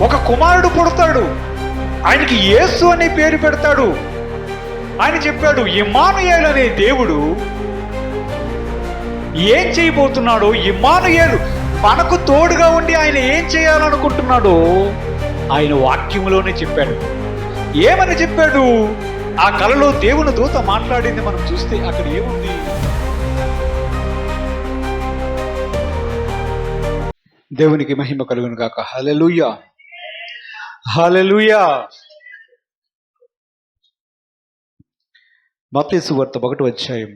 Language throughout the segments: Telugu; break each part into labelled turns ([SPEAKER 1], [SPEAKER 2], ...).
[SPEAKER 1] ఒక కుమారుడు పుడతాడు, ఆయనకి యేసు అనే పేరు పెడతాడు. ఆయన చెప్పాడు, ఇమ్మానుయేలు అనే దేవుడు ఏం చేయబోతున్నాడో, ఇమ్మానుయేలు మనకు తోడుగా ఉండి ఆయన ఏం చేయాలనుకుంటున్నాడో ఆయన వాక్యంలోనే చెప్పాడు. ఏమని చెప్పాడు? ఆ కలలో దేవుని దూత మాట్లాడింది మనం చూస్తే అక్కడ ఏముంది? దేవునికి మహిమ కలుగును గాక. హల్లెలూయా, హల్లెలూయా. మత్తయి సువార్త 1వ అధ్యాయం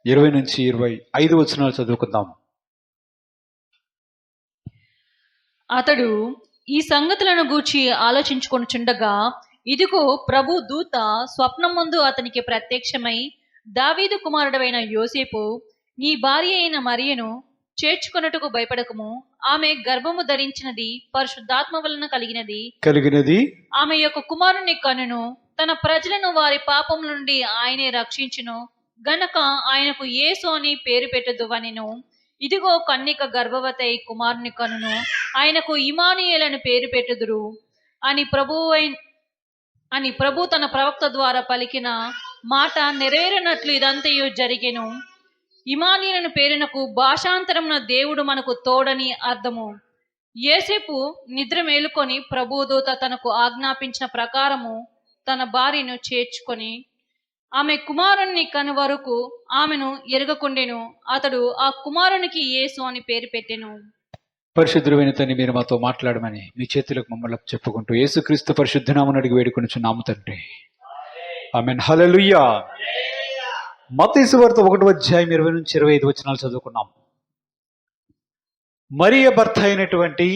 [SPEAKER 1] 20 నుంచి 25 వచనాలు చదువుకుందాం.
[SPEAKER 2] అతడు ఈ సంగతులను గూర్చి ఆలోచించుకొనుచుండగా, ఇదిగో ప్రభు దూత స్వప్నమందు అతనికి ప్రత్యక్షమై, దావీదు కుమారుడైన యోసేపు, నీ భార్య అయిన మరియను చేర్చుకొనుటకు భయపడకము, ఆమె గర్భము ధరించినది పరిశుద్ధాత్మ వలన కలిగినది, ఆమె యొక్క కుమారుని కనును, తన ప్రజలను వారి పాపముల నుండి ఆయనే రక్షించును గనక ఆయనకు యేసు అని పేరు పెట్టుదువనెను. ఇదిగో కన్యక గర్భవతి కుమారుని కనును, ఆయనకు ఇమ్మానుయేలు పేరు పెట్టుదురు అని ప్రభు తన ప్రవక్త ద్వారా పలికిన మాట నెరవేరినట్లు ఇదంతయు జరిగెను. ఇమ్మానుయేలు పేరునకు భాషాంతరమున దేవుడు మనకు తోడని అర్థము. యోసేపు నిద్ర మేలుకొని ప్రభుదూత తనకు ఆజ్ఞాపించిన ప్రకారము తన భార్యను చేర్చుకొని ఆమె కుమారుణ్ణి కను వరకు ఆమెను ఎరగకుండెను. అతడు ఆ కుమారునికి యేసు అని పేరు పెట్టెను.
[SPEAKER 1] పరిశుద్ధుడైన తండ్రి, మీరు మాతో మాట్లాడమని మీ చేతులకు మమ్మల్ని చెప్పుకుంటూ యేసుక్రీస్తు పరిశుద్ధ నామమున అడిగి వేడుకొనుచున్నాము తండ్రి, ఆమేన్. హల్లెలూయా. మత్తయి సువార్త 1వ అధ్యాయం 20 నుంచి 25 వచనాలు చదువుకున్నాం. మరియ భర్త అయినటువంటి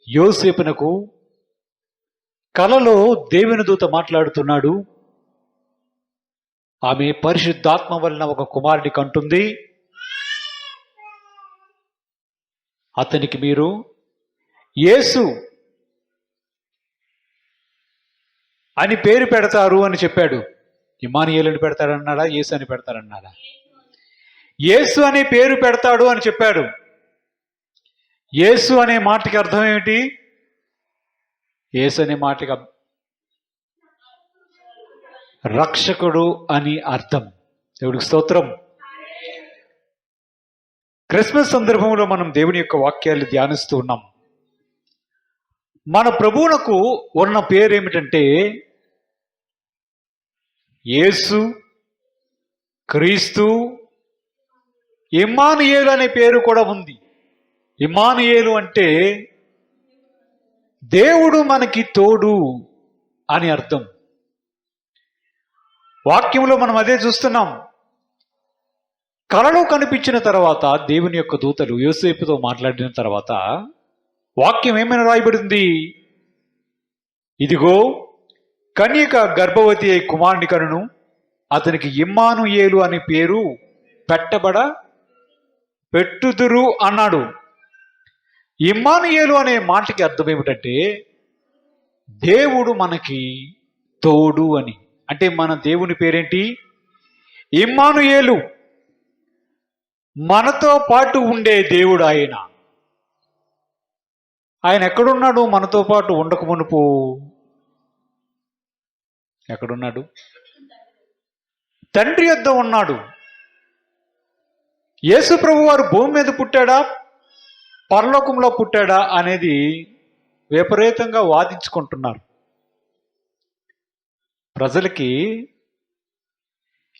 [SPEAKER 1] యోసేపునకు కలలో దేవుని దూత మాట్లాడుతున్నాడు. ఆమె పరిశుద్ధాత్మ వలన ఒక కుమారుని కంటుంది. అతనికి మీరు యేసు అని పేరు పెడతారు అని చెప్పాడు. ఇమ్మానుయేలుని పెడతారన్నాడా, యేసు అని పెడతారన్నాడా? యేసు అనే పేరు పెడతాడు అని చెప్పాడు. యేసు అనే మాటకి అర్థం ఏమిటి? యేసు అనే మాటకి రక్షకుడు అని అర్థం. దేవుడికి స్తోత్రం. క్రిస్మస్ సందర్భంలో మనం దేవుని యొక్క వాక్యాలు ధ్యానిస్తూ ఉన్నాం. మన ప్రభువునకు ఉన్న పేరు ఏమిటంటే యేసు క్రీస్తు. ఇమ్మానుయేలు అనే పేరు కూడా ఉంది. ఇమ్మానుయేలు అంటే దేవుడు మనకి తోడు అని అర్థం. వాక్యంలో మనం అదే చూస్తున్నాం. కలలో కనిపించిన తర్వాత దేవుని యొక్క దూతలు యోసేపుతో మాట్లాడిన తర్వాత వాక్యం ఏమైనా రాయబడింది? ఇదిగో కన్యక గర్భవతి అయి కుమారుని కనును, అతనికి ఇమ్మానుయేలు అనే పేరు పెట్టుదురు అన్నాడు. ఇమ్మానుయేలు అనే మాటకి అర్థం ఏమిటంటే దేవుడు మనకి తోడు అని. అంటే మన దేవుని పేరేంటి? ఇమ్మానుయేలు. మనతో పాటు ఉండే దేవుడు ఆయన. ఆయన ఎక్కడున్నాడు? మనతో పాటు ఉండక మునుపు ఎక్కడున్నాడు? తండ్రి యొద్ద ఉన్నాడు. యేసు ప్రభు వారు భూమి మీద పుట్టాడా, పరలోకంలో పుట్టాడా అనేది విపరీతంగా వాదించుకుంటున్నారు. ప్రజలకి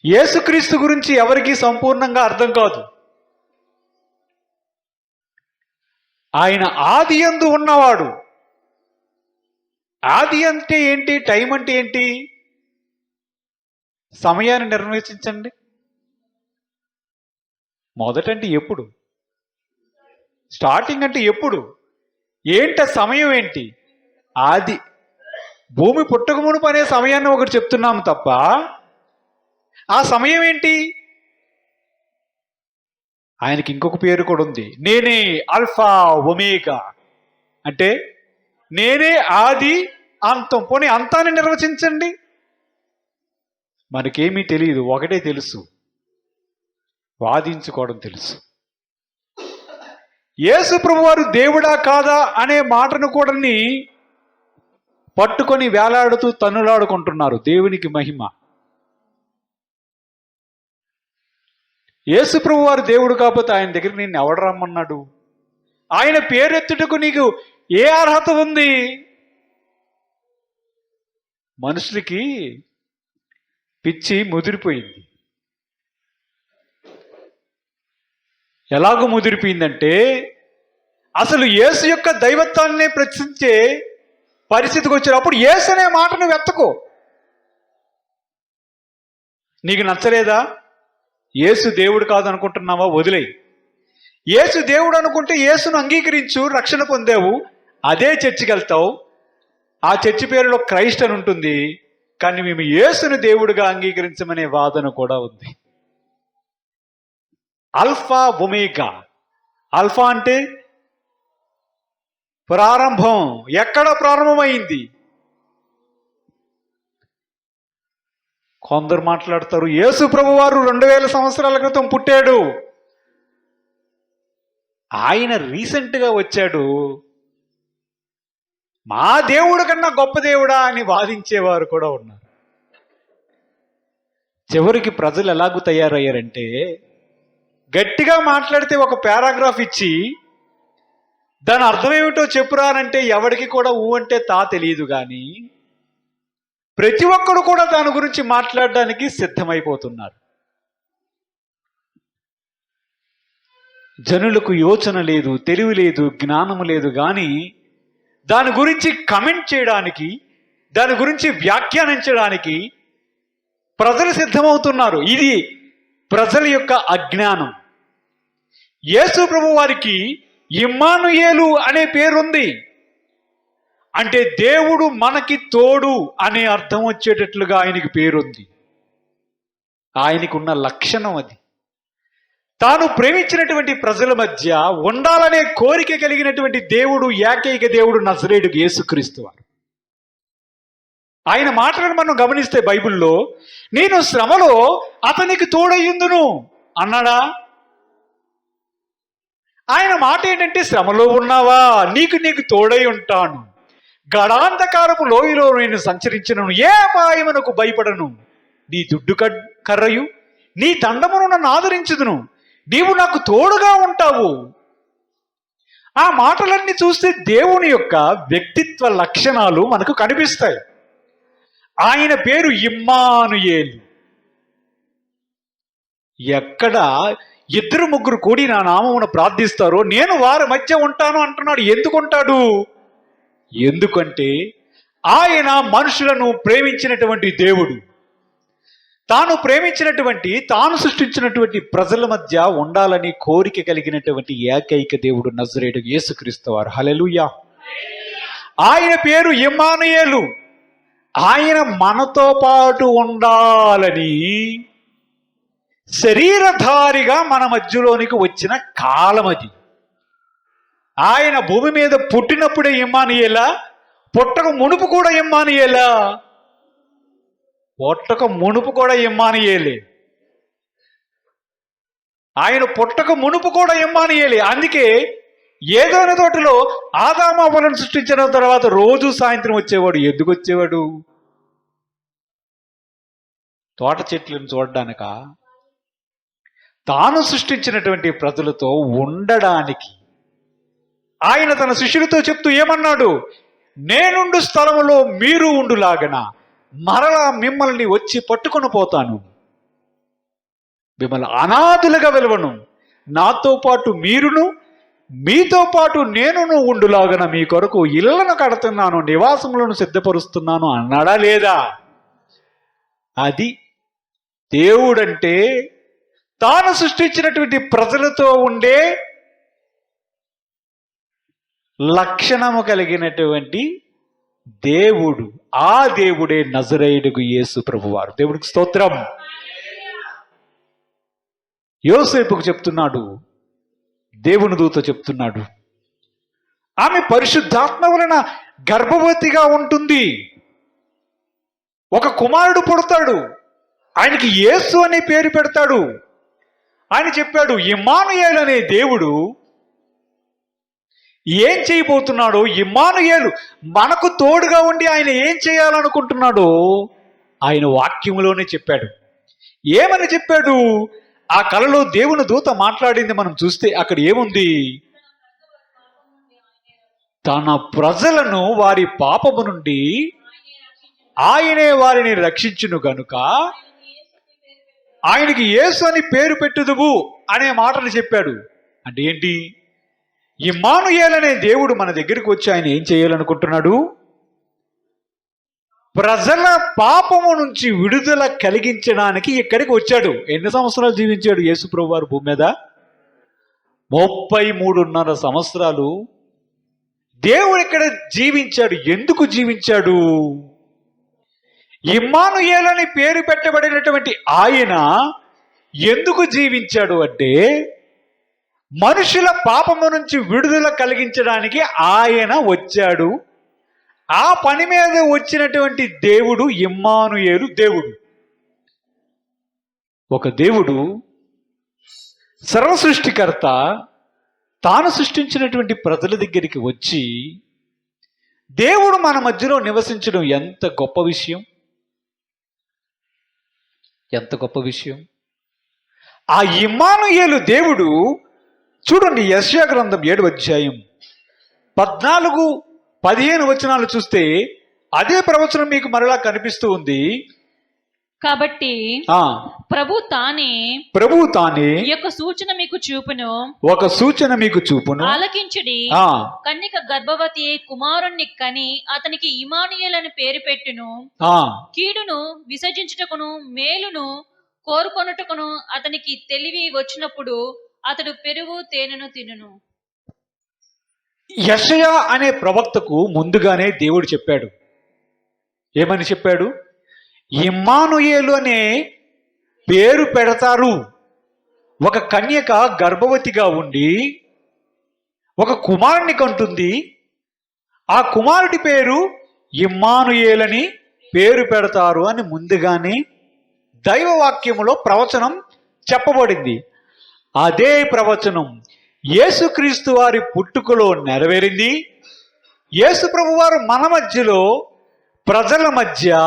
[SPEAKER 1] యేసుక్రీస్తు గురించి ఎవరికీ సంపూర్ణంగా అర్థం కాదు. ఆయన ఆది యందు ఉన్నవాడు. ఆది అంటే ఏంటి? టైం అంటే ఏంటి? సమయాన్ని నిర్వచించండి. మొదటంటే ఎప్పుడు? స్టార్టింగ్ అంటే ఎప్పుడు? ఏంట సమయం ఏంటి? ఆది. భూమి పుట్టక మునుపు అనే సమయాన్ని ఒకటి చెప్తున్నాము తప్ప ఆ సమయం ఏంటి? ఆయనకి ఇంకొక పేరు కూడా ఉంది. నేనే ఆల్ఫా ఒమేగా, అంటే నేనే ఆది అంతం. పోనీ అంతాన్ని నిర్వచించండి. మనకేమీ తెలియదు, ఒకటే తెలుసు, వాదించుకోవడం తెలుసు. యేసు ప్రభువారు దేవుడా కాదా అనే మాటను కూడా పట్టుకొని వేలాడుతూ తన్నులాడుకుంటున్నారు. దేవునికి మహిమ. యేసు ప్రభువారు దేవుడు కాకపోతే ఆయన దగ్గరికి నిన్ను ఎవడు రమ్మన్నాడు? ఆయన పేరెత్తుటకు నీకు ఏ అర్హత ఉంది? మనుషులకి పిచ్చి ముదిరిపోయింది. ఎలాగో ముదిరిపోయిందంటే అసలు యేసు యొక్క దైవత్వాన్ని ప్రశ్నించే పరిస్థితికి వచ్చినప్పుడు యేసు అనే మాటను వెతకు. నీకు నచ్చలేదా? యేసు దేవుడు కాదనుకుంటున్నావా? వదిలేయి. యేసు దేవుడు అనుకుంటే యేసును అంగీకరించు, రక్షణ పొందావు. అదే చర్చికి వెళ్తావు. ఆ చర్చి పేరులో క్రైస్ట్ అని ఉంటుంది, కానీ మేము యేసును దేవుడిగా అంగీకరించమనే వాదన కూడా ఉంది. Alpha omega. ఆల్ఫా అంటే ప్రారంభం. ఎక్కడ ప్రారంభమైంది? కొందరు మాట్లాడతారు యేసు ప్రభువారు 2000 సంవత్సరాల క్రితం పుట్టాడు, ఆయన రీసెంట్గా వచ్చాడు, మా దేవుడు కన్నా గొప్ప దేవుడా అని వాదించేవారు కూడా ఉన్నారు. చివరికి ప్రజలు ఎలాగూ తయారయ్యారంటే గట్టిగా మాట్లాడితే ఒక పారాగ్రాఫ్ ఇచ్చి దాని అర్థం ఏమిటో చెప్పురానంటే ఎవరికి కూడా ఊ అంటే తా తెలియదు, కానీ ప్రతి ఒక్కరు కూడా దాని గురించి మాట్లాడడానికి సిద్ధమైపోతున్నారు. జనులకు యోచన లేదు, తెలివి లేదు, జ్ఞానము లేదు, కానీ దాని గురించి కమెంట్ చేయడానికి, దాని గురించి వ్యాఖ్యానించడానికి ప్రజలు సిద్ధమవుతున్నారు. ఇది ప్రజల యొక్క అజ్ఞానం. యేసు ప్రభు వారికి ఇమ్మానుయేలు అనే పేరుంది. అంటే దేవుడు మనకి తోడు అనే అర్థం వచ్చేటట్లుగా ఆయనకి పేరుంది. ఆయనకున్న లక్షణం అది. తాను ప్రేమించినటువంటి ప్రజల మధ్య ఉండాలనే కోరిక కలిగినటువంటి దేవుడు, ఏకైక దేవుడు నజరేయుడు యేసుక్రీస్తు వారు. ఆయన మాటలను మనం గమనిస్తే బైబిల్లో నేను శ్రమలో అతనికి తోడయ్యుందును అన్నాడా? ఆయన మాట ఏంటంటే శ్రమలో ఉన్నావా, నీకు తోడై ఉంటాను, గడాంధకారపు లోయలో నేను సంచరించినను, ఏ అపాయమునకు భయపడను, నీ దుడ్డు కర్రయు నీ దండమును నన్ను ఆదరించుదును, నీవు నాకు తోడుగా ఉంటావు. ఆ మాటలన్నీ చూస్తే దేవుని యొక్క వ్యక్తిత్వ లక్షణాలు మనకు కనిపిస్తాయి. ఆయన పేరు ఇమ్మానుయేలు. ఎక్కడ 2-3 కూడి నా నామమున ప్రార్థిస్తారో నేను వారి మధ్య ఉంటాను అంటున్నాడు. ఎందుకుంటాడు? ఎందుకంటే ఆయన మనుషులను ప్రేమించినటువంటి దేవుడు. తాను ప్రేమించినటువంటి, తాను సృష్టించినటువంటి ప్రజల మధ్య ఉండాలని కోరిక కలిగినటువంటి ఏకైక దేవుడు నజరేయుడు యేసుక్రీస్తు వారు. హల్లెలూయా. ఆయన పేరు ఇమ్మానుయేలు. ఆయన మనతో పాటు ఉండాలని శరీరధారిగా మన మధ్యలోనికి వచ్చిన కాలం అది. ఆయన భూమి మీద పుట్టినప్పుడే ఇమ్మానుయేలా? పుట్టక మునుపు కూడా ఇమ్మానుయేలా? పుట్టక మునుపు కూడా ఇమ్మానుయేలే. ఆయన పుట్టక మునుపు కూడా ఇమ్మానుయేలే. అందుకే ఏదైనా తోటలో ఆదామవ్వలను సృష్టించిన తర్వాత రోజు సాయంత్రం వచ్చేవాడు. ఎందుకు వచ్చేవాడు? తోట చెట్లను చూడడానిక? తాను సృష్టించినటువంటి ప్రజలతో ఉండడానికి. ఆయన తన శిష్యులతో చెప్తూ ఏమన్నాడు? నేనుండు స్థలములో మీరు ఉండులాగన మరలా మిమ్మల్ని వచ్చి పట్టుకొని పోతాను, మిమ్మల్ని అనాథులుగా వెలువను, నాతో పాటు మీరును మీతో పాటు నేనును ఉండులాగన మీ కొరకు ఇళ్లను కడుతున్నాను, నివాసములను సిద్ధపరుస్తున్నాను అన్నాడా లేదా? అది దేవుడంటే. తాను సృష్టించినటువంటి ప్రజలతో ఉండే లక్షణము కలిగినటువంటి దేవుడు. ఆ దేవుడే నజరేయుడు యేసు ప్రభువారు. దేవుడికి స్తోత్రం. యోసేపుకు చెప్తున్నాడు, దేవుని దూత చెప్తున్నాడు, ఆమె పరిశుద్ధాత్మ వలన గర్భవతిగా ఉంటుంది, ఒక కుమారుడు పుడతాడు, ఆయనకి యేసు అనే పేరు పెడతాడు. ఆయన చెప్పాడు ఇమ్మానుయేలు అనే దేవుడు ఏం చేయబోతున్నాడో, ఇమ్మానుయేలు మనకు తోడుగా ఉండి ఆయన ఏం చేయాలనుకుంటున్నాడో ఆయన వాక్యములోనే చెప్పాడు. ఏమని చెప్పాడు? ఆ కలలో దేవుని దూత మాట్లాడింది మనం చూస్తే అక్కడ ఏముంది? తన ప్రజలను వారి పాపము నుండి ఆయనే వారిని రక్షించును గనుక ఆయనకి యేసు అని పేరు పెట్టుదువు అనే మాటలు చెప్పాడు. అంటే ఏంటి? ఇమ్మానుయేలు అనే దేవుడు మన దగ్గరికి వచ్చి ఆయన ఏం చేయాలనుకుంటున్నాడు? ప్రజల పాపము నుంచి విడుదల కలిగించడానికి ఇక్కడికి వచ్చాడు. ఎన్ని సంవత్సరాలు జీవించాడు యేసు ప్రభు వారు భూమి మీద? 33.5 సంవత్సరాలు దేవుడు ఇక్కడ జీవించాడు. ఎందుకు జీవించాడు? ఇమ్మానుయేలు అని పేరు పెట్టబడినటువంటి ఆయన ఎందుకు జీవించాడు అంటే మనుషుల పాపము నుంచి విడుదల కలిగించడానికి ఆయన వచ్చాడు. ఆ పని మీద వచ్చినటువంటి దేవుడు ఇమ్మానుయేలు దేవుడు. ఒక దేవుడు సర్వ సృష్టికర్త తాను సృష్టించినటువంటి ప్రజల దగ్గరికి వచ్చి దేవుడు మన మధ్యలో నివసించడం ఎంత గొప్ప విషయం! ఎంత గొప్ప విషయం! ఆ ఇమ్మానుయేలు దేవుడు చూడండి, యెషయా గ్రంథం 7వ అధ్యాయం 14-15 వచనాలు చూస్తే అదే ప్రవచనం మీకు మరలా కనిపిస్తూ ఉంది.
[SPEAKER 2] కాబట్టి ప్రభు తానే ఈ యొక్క సూచన మీకు చూపును,
[SPEAKER 1] ఒక సూచన మీకు చూపును,
[SPEAKER 2] ఆలకించుడి. కన్యక గర్భవతి కుమారుణ్ణి కని అతనికి ఇమ్మానుయేలు అని పేరు పెట్టును. కీడును విసర్జించుటకును మేలును కోరుకొనుటకును అతనికి తెలివి వచ్చినప్పుడు అతడు పెరుగు తేనెను తినును.
[SPEAKER 1] యెషయా అనే ప్రవక్తకు ముందుగానే దేవుడు చెప్పాడు. ఏమని చెప్పాడు? ఇమ్మానుయేలు అనే పేరు పెడతారు. ఒక కన్యక గర్భవతిగా ఉండి ఒక కుమారుని కంటుంది. ఆ కుమారుడి పేరు ఇమ్మానుయేలు అని పేరు పెడతారు అని ముందుగానే దైవవాక్యములో ప్రవచనం చెప్పబడింది. అదే ప్రవచనం యేసుక్రీస్తు వారి పుట్టుకలో నెరవేరింది. యేసు ప్రభు వారు మన మధ్యలో ప్రజల మధ్య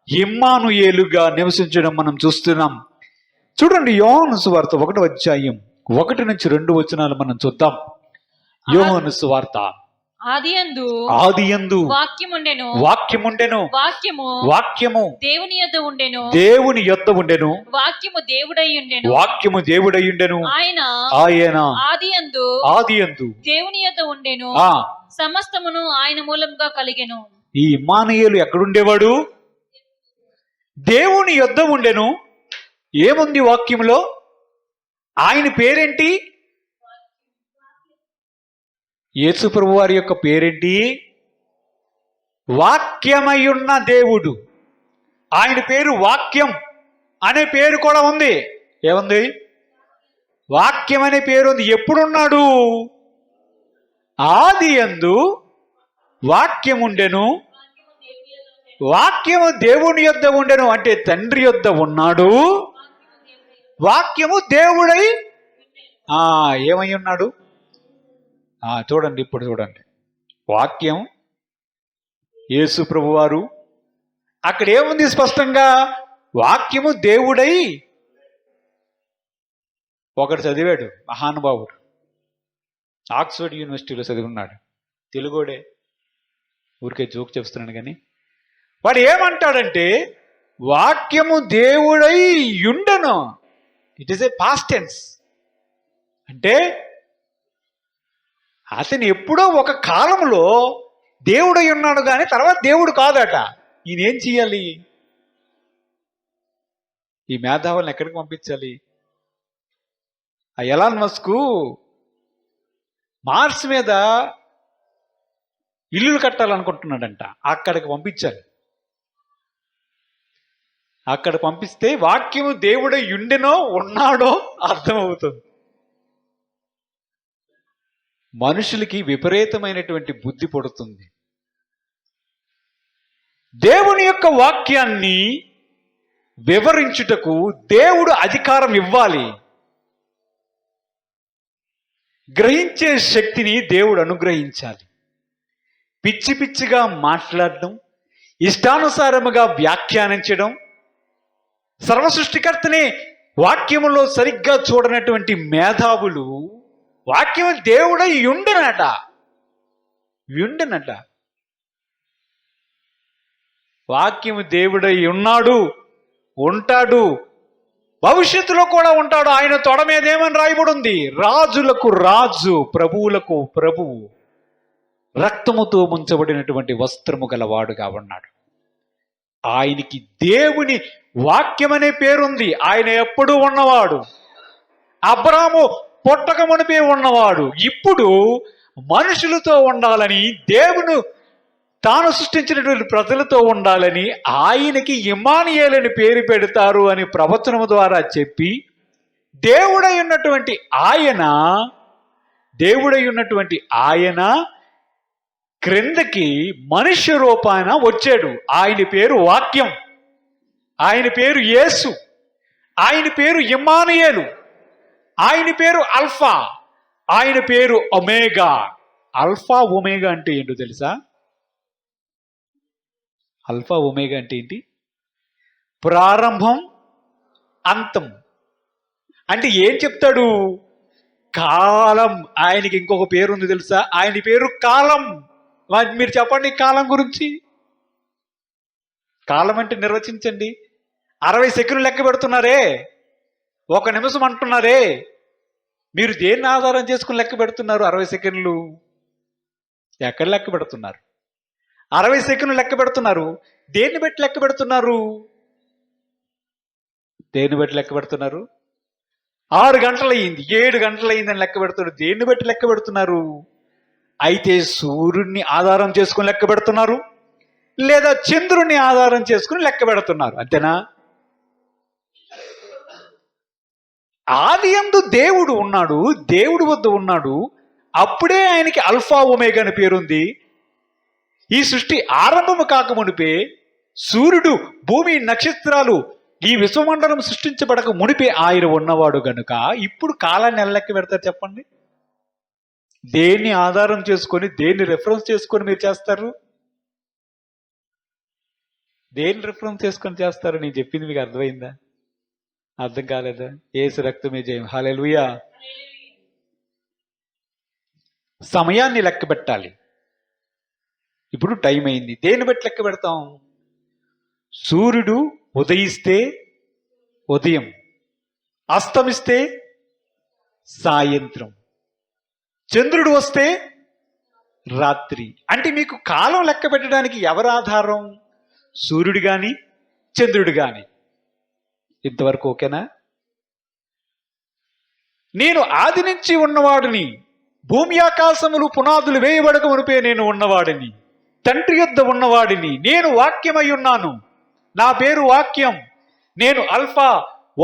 [SPEAKER 1] ఇమ్మానుయేలుగా నివసించడం మనం చూస్తున్నాం. చూడండి, యోహాను సువార్త 1వ అధ్యాయం 1-2 వచనాలు మనం చూద్దాం. యోహాను సువార్త
[SPEAKER 2] ఆదియందు వాక్యముండెను, వాక్యము దేవుని యొద్ద ఉండెను, వాక్యము దేవుడయ్యుండెను, ఆయన ఆదియందు దేవుని యొద్ద ఉండెను, సమస్తమును ఆయన మూలంగా కలిగెను.
[SPEAKER 1] ఈ ఇమ్మానుయేలు ఎక్కడుండేవాడు? దేవుని యొద్ద ఉండెను. ఏముంది వాక్యంలో? ఆయన పేరేంటి? యేసు ప్రభు వారి యొక్క పేరేంటి? వాక్యమయున్న దేవుడు. ఆయన పేరు వాక్యం అనే పేరు కూడా ఉంది. ఏముంది? వాక్యం అనే పేరు ఉంది. ఎప్పుడున్నాడు? ఆదియందు వాక్యముండెను, వాక్యము దేవుని యొద్ద ఉండెను. అంటే తండ్రి యొద్ద ఉన్నాడు. వాక్యము దేవుడై ఏమై ఉన్నాడు? చూడండి, ఇప్పుడు చూడండి. వాక్యం యేసు ప్రభు వారు. అక్కడ ఏముంది స్పష్టంగా? వాక్యము దేవుడై. ఒకడు చదివాడు, మహానుభావుడు, ఆక్స్ఫర్డ్ యూనివర్సిటీలో చదివున్నాడు, తెలుగోడే, ఊరికే జోక్ చెప్తున్నాను కానీ వాడు ఏమంటాడంటే వాక్యము దేవుడై ఉండెను. It is a past tense. అంటే అతను ఎప్పుడో ఒక కాలంలో దేవుడై ఉన్నాడు కానీ తర్వాత దేవుడు కాదట. ఈయనేం చేయాలి? ఈ మేధావులను ఎక్కడికి పంపించాలి? ఆ ఎలాన్ మస్క్ మార్స్ మీద ఇల్లులు కట్టాలనుకుంటున్నాడంట. అక్కడికి పంపించాలి. అక్కడ పంపిస్తే వాక్యము దేవుడై ఉండెనో ఉన్నాడో అర్థమవుతుంది. మనుషులకి విపరీతమైనటువంటి బుద్ధి పడుతుంది. దేవుని యొక్క వాక్యాన్ని వివరించుటకు దేవుడు అధికారం ఇవ్వాలి. గ్రహించే శక్తిని దేవుడు అనుగ్రహించాలి. పిచ్చి పిచ్చిగా మాట్లాడడం, ఇష్టానుసారముగా వ్యాఖ్యానించడం, సర్వసృష్టికర్తనే వాక్యములో సరిగ్గా చూడనటువంటి మేధావులు వాక్యం దేవుడై ఉండునట. వాక్యము దేవుడై ఉన్నాడు, ఉంటాడు, భవిష్యత్తులో కూడా ఉంటాడు. ఆయన తొడ మీద ఏమని రాయబడి ఉంది? రాజులకు రాజు, ప్రభువులకు ప్రభువు, రక్తముతో ముంచబడినటువంటి వస్త్రము గలవాడుగా ఉన్నాడు. ఆయనకి దేవుని వాక్యం అనే పేరుంది. ఆయన ఎప్పుడూ ఉన్నవాడు. అబ్రాము పుట్టక మునిపే ఉన్నవాడు. ఇప్పుడు మనుషులతో ఉండాలని, దేవుడు తాను సృష్టించినటువంటి ప్రజలతో ఉండాలని ఆయనకి ఇమ్మానుయేలు అని పేరు పెడతారు అని ప్రవచనము ద్వారా చెప్పి దేవుడై ఉన్నటువంటి ఆయన క్రిందకి మనుష్య రూపాన వచ్చాడు. ఆయన పేరు వాక్యం, ఆయన పేరు యేసు, ఆయన పేరు ఇమ్మానుయేలు, ఆయన పేరు అల్ఫా, ఆయన పేరు ఒమేగా. అల్ఫా ఒమేగా అంటే ఏంటో తెలుసా? అల్ఫా ఒమేగా అంటే ఏంటి? ప్రారంభం, అంతం. అంటే ఏం చెప్తాడు? కాలం. ఆయనకి ఇంకొక పేరు ఉంది తెలుసా? ఆయన పేరు కాలం. మీరు చెప్పండి కాలం గురించి. కాలం అంటే నిర్వచించండి. 60 సెకండ్లు లెక్క పెడుతున్నారే, 1 నిమిషం అంటున్నారే, మీరు దేన్ని ఆధారం చేసుకుని లెక్క పెడుతున్నారు? 60 సెకండ్లు ఎక్కడ లెక్క పెడుతున్నారు? 60 సెకండ్లు లెక్క పెడుతున్నారు. దేన్ని బట్టి లెక్క పెడుతున్నారు? 6 గంటలు అయ్యింది, 7 గంటలు అయ్యిందని లెక్క పెడుతున్నారు. దేన్ని బట్టి లెక్క పెడుతున్నారు? అయితే సూర్యుడిని ఆధారం చేసుకుని లెక్క పెడుతున్నారు, లేదా చంద్రుడిని ఆధారం చేసుకుని లెక్క పెడుతున్నారు. అంతేనా? ఆదియందు దేవుడు ఉన్నాడు, దేవుడి వద్ద ఉన్నాడు. అప్పుడే ఆయనకి అల్ఫా ఒమేగా అని పేరుంది. ఈ సృష్టి ఆరంభము కాకమునిపే, సూర్యుడు, భూమి, నక్షత్రాలు, ఈ విశ్వమండలం సృష్టించబడక మునిపే ఆయన ఉన్నవాడు గనుక ఇప్పుడు కాలాన్ని ఎలా లెక్క పెడతారు చెప్పండి? దేన్ని ఆధారం చేసుకొని, దేన్ని రెఫరెన్స్ చేసుకొని మీరు చేస్తారు? దేన్ని రెఫరెన్స్ చేసుకొని చేస్తారు? నేను చెప్పింది మీకు అర్థమైందా? అర్థం కాలేదా? యేసు రక్తమే జయం. హల్లెలూయా. సమయాన్ని లెక్క పెట్టాలి. ఇప్పుడు టైం అయింది. దేన్ని బట్టి లెక్క పెడతాం? సూర్యుడు ఉదయిస్తే ఉదయం, అస్తమిస్తే సాయంత్రం, చంద్రుడు వస్తే రాత్రి. అంటే మీకు కాలం లెక్క పెట్టడానికి ఎవరు ఆధారం? సూర్యుడు గాని, చంద్రుడు గాని. ఇంతవరకు ఓకేనా? నేను ఆది నుంచి ఉన్నవాడిని, భూమి ఆకాశములు పునాదులు వేయబడక మునిపే నేను ఉన్నవాడిని, తండ్రి యొద్ద ఉన్నవాడిని, నేను వాక్యమై ఉన్నాను, నా పేరు వాక్యం, నేను అల్ఫా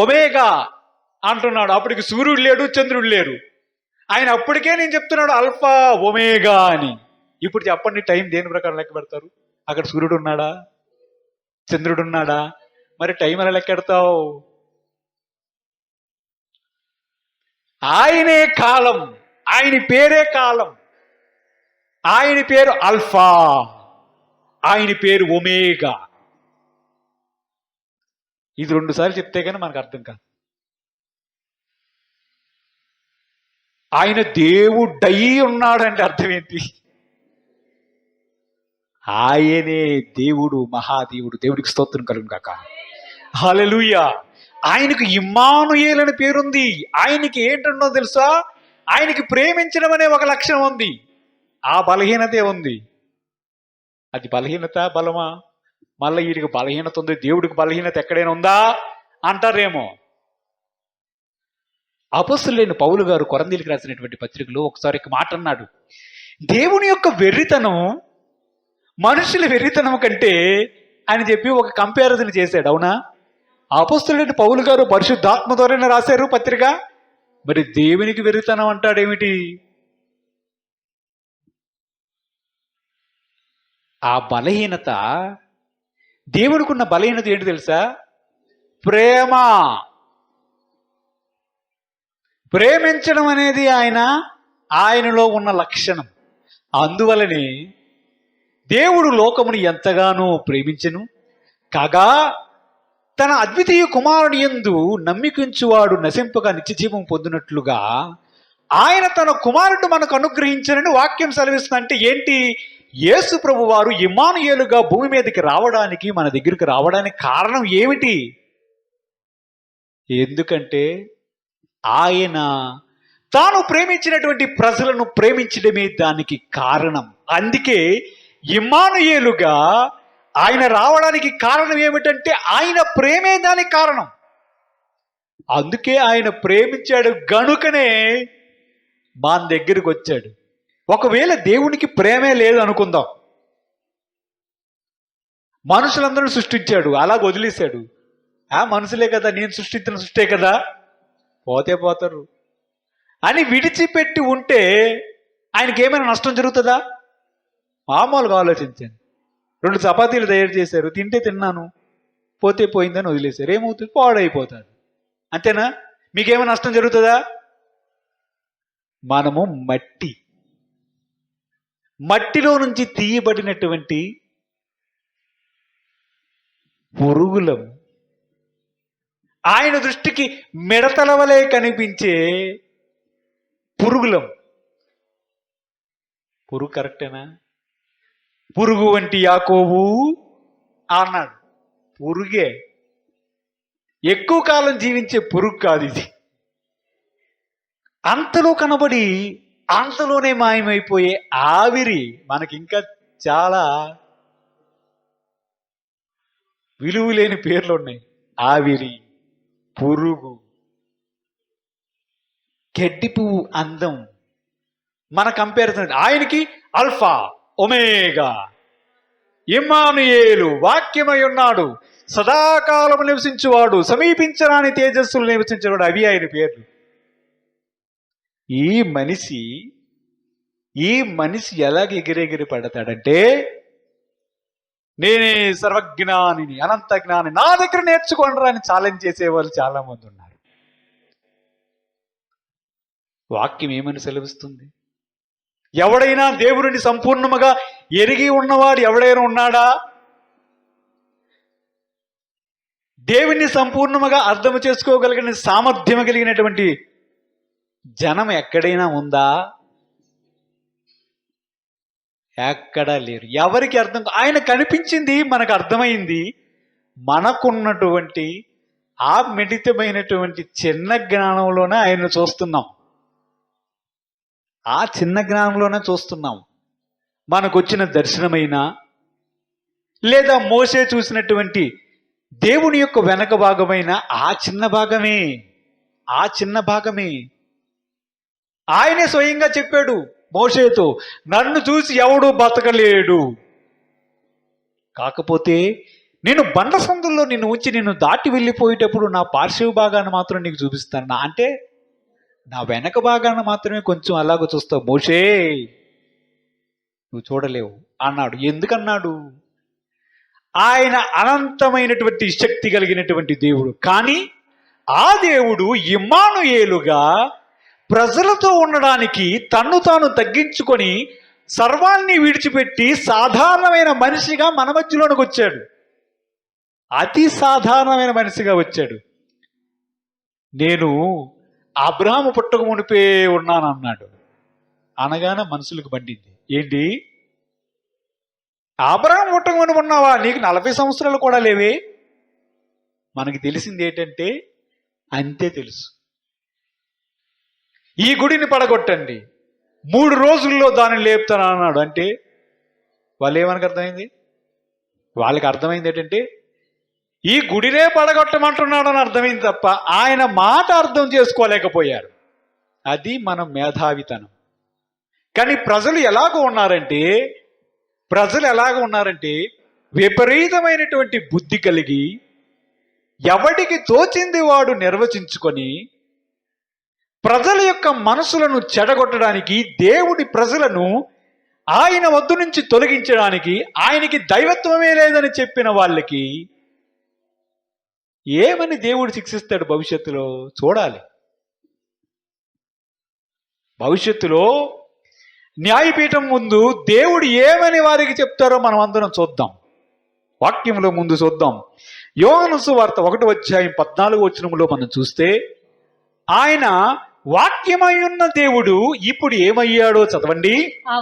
[SPEAKER 1] ఒమేగా అంటున్నాడు. అప్పటికి సూర్యుడు లేడు, చంద్రుడు లేరు. ఆయన అప్పటికే నేను చెప్తున్నాడు అల్ఫా ఒమేగా అని. ఇప్పుడు చెప్పండి, టైం దేని ప్రకారం లెక్క పెడతారు? అక్కడ సూర్యుడు ఉన్నాడా? చంద్రుడు ఉన్నాడా? మరి టైం ఎలా లెక్కెడతావు? ఆయనే కాలం, ఆయన పేరే కాలం, ఆయన పేరు అల్ఫా, ఆయన పేరు ఒమేగా. ఇది 2 సార్లు చెప్తే కానీ మనకు అర్థం కాదు. ఆయన దేవుడై ఉన్నాడంటే అర్థం ఏంటి? ఆయనే దేవుడు, మహాదేవుడు. దేవుడికి స్తోత్రం కలుగును గాక. హల్లెలూయా. ఆయనకు ఇమ్మానుయేలు అని పేరుంది. ఆయనకి ఏంటన్నో తెలుసా? ఆయనకి ప్రేమించడం అనే ఒక లక్షణం ఉంది. ఆ బలహీనతే ఉంది. అది బలహీనత, బలమా? మళ్ళీ వీడికి బలహీనత ఉంది, దేవుడికి బలహీనత ఎక్కడైనా ఉందా అంటారేమో. అపొస్తలుడైన పౌలు గారు కొరింథీయులకు రాసినటువంటి పత్రికలో ఒకసారి మాట అన్నాడు, దేవుని యొక్క వెర్రితనం మనుషుల వెర్రితనం కంటే అని చెప్పి ఒక కంపారిజన్ చేశాడు. అవునా? అపొస్తలుడైన పౌలు గారు పరిశుద్ధాత్మ ద్వారానే రాశారు పత్రిక. మరి దేవునికి వెర్రితనం అంటాడేమిటి? ఆ బలహీనత, దేవుడికి ఉన్న బలహీనత ఏంటి తెలుసా? ప్రేమించడం అనేది ఆయన ఆయనలో ఉన్న లక్షణం. అందువలనే దేవుడు లోకమును ఎంతగానో ప్రేమించెను కాగా తన అద్వితీయ కుమారుని యందు నమ్మికించువాడు నశింపగా నిత్యజీవం పొందినట్లుగా ఆయన తన కుమారుడు మనకు అనుగ్రహించారని వాక్యం సెలవిస్తుంది. అంటే ఏంటి? యేసు ప్రభు వారు ఇమ్మానుయేలుగా భూమి మీదకి రావడానికి, మన దగ్గరికి రావడానికి కారణం ఏమిటి? ఎందుకంటే ఆయన తాను ప్రేమించినటువంటి ప్రజలను ప్రేమించడమే దానికి కారణం. అందుకే ఇమ్మానుయేలుగా ఆయన రావడానికి కారణం ఏమిటంటే ఆయన ప్రేమే దానికి కారణం. అందుకే ఆయన ప్రేమించాడు గనుకనే మన దగ్గరికి వచ్చాడు. ఒకవేళ దేవునికి ప్రేమే లేదు అనుకుందాం, మనుషులందరూ సృష్టించాడు, అలా వదిలేశాడు. మనుషులే కదా, నేను సృష్టించిన సృష్టే కదా, పోతే పోతారు అని విడిచిపెట్టి ఉంటే ఆయనకి ఏమైనా నష్టం జరుగుతుందా? మామూలుగా ఆలోచించండి. 2 చపాతీలు తయారు చేశారు, తింటే తిన్నాను, పోతే పోయిందని వదిలేశారు. ఏమవుతుంది? పాడైపోతాడు. అంతేనా? మీకేమైనా నష్టం జరుగుతుందా? మనము మట్టిలో నుంచి తీయబడినటువంటి పురుగులం. ఆయన దృష్టికి మిడతల వలె కనిపించే పురుగులం. పురుగు కరెక్టేనా? పురుగు వంటి యాకోబు అన్నాడు. పురుగే, ఎక్కువ కాలం జీవించే పురుగు కాదు ఇది. అంతలో కనబడి అంతలోనే మాయమైపోయే ఆవిరి. మనకి ఇంకా చాలా విలువ లేని పేర్లు ఉన్నాయి. ఆవిరి, పురుగు, గడ్డి పువ్వు అందం. మన కంపారిజన్ ఆయనకి అల్ఫా ఒమేగా, ఇమ్మానుయేలు, వాక్యమై ఉన్నాడు, సదాకాలము నివసించువాడు, సమీపించరాని తేజస్సులు నివసించేవాడు. అవి ఆయన పేర్లు. ఈ మనిషి ఎలాగ ఎగిరెగిరి పడతాడంటే, నేనే సర్వజ్ఞానిని, అనంత జ్ఞాని, నా దగ్గర నేర్చుకోండిరా అని ఛాలెంజ్ చేసేవాళ్ళు చాలా మంది ఉన్నారు. వాక్యం ఏమని సెలవిస్తుంది? ఎవడైనా దేవుడిని సంపూర్ణముగా ఎరిగి ఉన్నవాడు ఎవడైనా ఉన్నాడా? దేవుణ్ణి సంపూర్ణముగా అర్థం చేసుకోగలిగిన సామర్థ్యం కలిగినటువంటి జనం ఎక్కడైనా ఉందా? ఎక్కడా లేరు. ఎవరికి అర్థం? ఆయన కనిపించింది, మనకు అర్థమైంది. మనకున్నటువంటి ఆ మిడితమైనటువంటి చిన్న జ్ఞానంలోనే ఆయన చూస్తున్నాం. ఆ చిన్న జ్ఞానంలోనే చూస్తున్నాం. మనకు వచ్చిన దర్శనమైనా, లేదా మోసే చూసినటువంటి దేవుని యొక్క వెనక భాగమైన ఆ చిన్న భాగమే. ఆయనే స్వయంగా చెప్పాడు మోషేతో, నన్ను చూసి ఎవడు బతకలేడు, కాకపోతే నేను బండ సందుల్లో నిన్ను ఉంచి నిన్ను దాటి వెళ్ళిపోయేటప్పుడు నా పార్శ్వ భాగాన్ని మాత్రం నీకు చూపిస్తాను. అంటే నా వెనక భాగాన్ని మాత్రమే కొంచెం అలాగ చూస్తావు మోషే, నువ్వు చూడలేవు అన్నాడు. ఎందుకన్నాడు? ఆయన అనంతమైనటువంటి శక్తి కలిగినటువంటి దేవుడు. కానీ ఆ దేవుడు ఇమ్మానుయేలుగా ప్రజలతో ఉండడానికి తన్ను తాను తగ్గించుకొని సర్వాన్ని విడిచిపెట్టి సాధారణమైన మనిషిగా మన మధ్యలోనికి వచ్చాడు. అతి సాధారణమైన మనిషిగా వచ్చాడు. నేను అబ్రహాము పుట్టక మునిపే ఉన్నాను అన్నాడు. అనగానే మనుషులకు మండింది. ఏంటి? అబ్రహాము పుట్టక మునిపి ఉన్నావా? నీకు 40 సంవత్సరాలు కూడా లేవే. మనకి తెలిసింది ఏంటంటే, అంతే తెలుసు, ఈ గుడిని పడగొట్టండి, 3 రోజుల్లో దాన్ని లేపుతాను అన్నాడు. అంటే వాళ్ళు ఏమనకు అర్థమైంది? వాళ్ళకి అర్థమైంది ఏంటంటే, ఈ గుడినే పడగొట్టమంటున్నాడు అని అర్థమైంది తప్ప ఆయన మాట అర్థం చేసుకోలేకపోయారు. అది మన మేధావితనం. కానీ ప్రజలు ఎలాగ ఉన్నారంటే విపరీతమైనటువంటి బుద్ధి కలిగి, ఎవడికి తోచింది వాడు నిర్వచించుకొని, ప్రజల యొక్క మనసులను చెడగొట్టడానికి, దేవుడి ప్రజలను ఆయన వద్ద నుంచి తొలగించడానికి, ఆయనకి దైవత్వమే లేదని చెప్పిన వాళ్ళకి ఏమని దేవుడు శిక్షిస్తాడు భవిష్యత్తులో చూడాలి. భవిష్యత్తులో న్యాయపీఠం ముందు దేవుడు ఏమని వారికి చెప్తారో మనం అందరం చూద్దాం. వాక్యంలో ముందు చూద్దాం. యోహాను సువార్త 1:14 మనం చూస్తే, ఆయన వాక్యమై ఉన్న దేవుడు ఇప్పుడు ఏమయ్యాడో చదవండి.
[SPEAKER 2] ఆ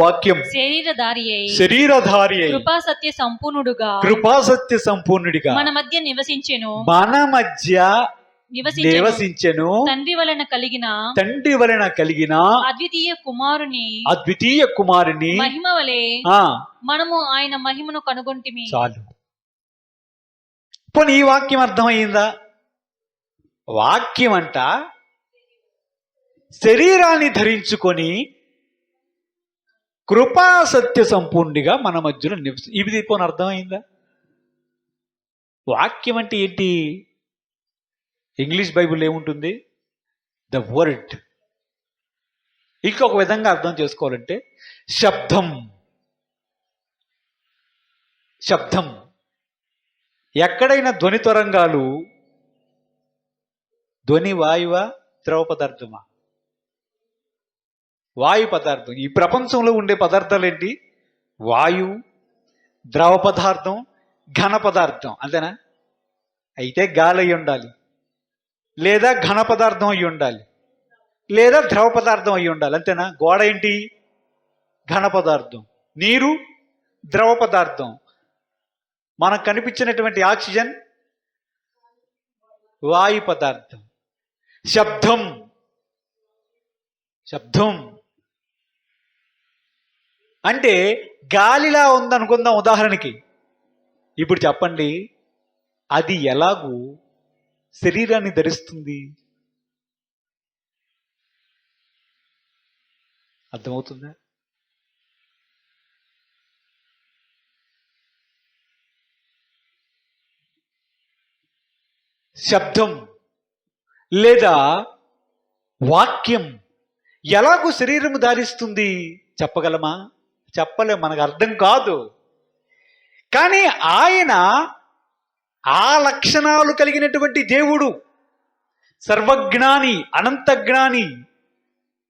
[SPEAKER 2] వాక్యం శరీరధారి అయి
[SPEAKER 1] కృపాసత్య సంపూర్ణుడిగా మన మధ్య నివసించెను. తండ్రి వలన కలిగిన అద్వితీయ కుమారుని
[SPEAKER 2] మహిమ వలె మనము ఆయన మహిమను కనుగొంటిమి.
[SPEAKER 1] చాలు. పోనీ ఈ వాక్యం అర్థమయ్యిందా? వాక్యం అంట శరీరాన్ని ధరించుకొని కృపా సత్య సంపూర్ణిగా మన మధ్యలో ఇది పోనీ అర్థమైందా? వాక్యం అంటే ఏంటి? ఇంగ్లీష్ బైబిల్ ఏముంటుంది? The word. ఇంకొక విధంగా అర్థం చేసుకోవాలంటే శబ్దం. శబ్దం. ఎక్కడైనా ధ్వని తరంగాలు ధ్వని వాయువా ద్రవ పదార్థమా? వాయు పదార్థం. ఈ ప్రపంచంలో ఉండే పదార్థాలు ఏంటి? వాయువు, ద్రవ పదార్థం, ఘన పదార్థం. అంతేనా? అయితే గాలి అయి ఉండాలి, లేదా ఘన పదార్థం అయి ఉండాలి, లేదా ద్రవ పదార్థం అయి ఉండాలి. అంతేనా? గోడ ఏంటి? ఘన పదార్థం. నీరు ద్రవ పదార్థం. మనకు కనిపించినటువంటి ఆక్సిజన్ వాయు పదార్థం. శబ్దం. శబ్దం అంటే గాలిలా ఉందనుకుందాం ఉదాహరణకి. ఇప్పుడు చెప్పండి, అది ఎలాగూ శరీరాన్ని ధరిస్తుంది? అర్థమవుతుందా? శబ్దం లేదా వాక్యం ఎలాగూ శరీరము ధరిస్తుంది? చెప్పగలమా? చెప్పలేం, మనకు అర్థం కాదు. కానీ ఆయన ఆ లక్షణాలు కలిగినటువంటి దేవుడు, సర్వజ్ఞాని, అనంతజ్ఞాని,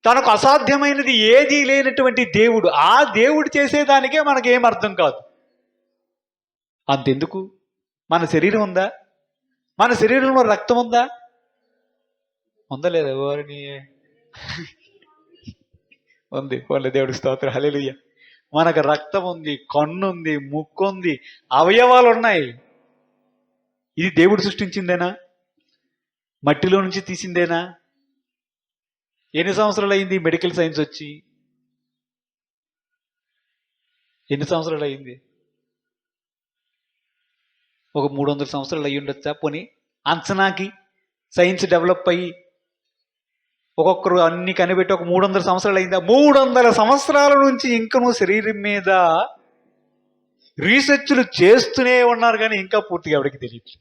[SPEAKER 1] తనకు అసాధ్యమైనది ఏదీ లేనటువంటి దేవుడు. ఆ దేవుడు చేసేదానికే మనకేం అర్థం కాదు. అంతెందుకు, మన శరీరం ఉందా? మన శరీరంలో రక్తం ఉందా? ఉందా లేదా? ఎవరిని ఉంది. వాళ్ళ దేవుడికి స్తోత్రం, హల్లెలూయా. మనకు రక్తం ఉంది, కన్ను ఉంది, ముక్కు ఉంది, అవయవాలు ఉన్నాయి. ఇది దేవుడు సృష్టించిందేనా? మట్టిలో నుంచి తీసిందేనా? ఎన్ని సంవత్సరాలు అయింది మెడికల్ సైన్స్ వచ్చి? ఎన్ని సంవత్సరాలు అయింది? ఒక 300 సంవత్సరాలు అయ్యి ఉండొచ్చా? పోనీ అంచనాకి సైన్స్ డెవలప్ అయ్యి ఒక్కొక్కరు అన్ని కనిపెట్టి ఒక 300 సంవత్సరాలు అయిందా? 300 సంవత్సరాల నుంచి ఇంకనూ శరీరం మీద రీసెర్చ్లు చేస్తూనే ఉన్నారు, కానీ ఇంకా పూర్తిగా ఎవరికి తెలియదు.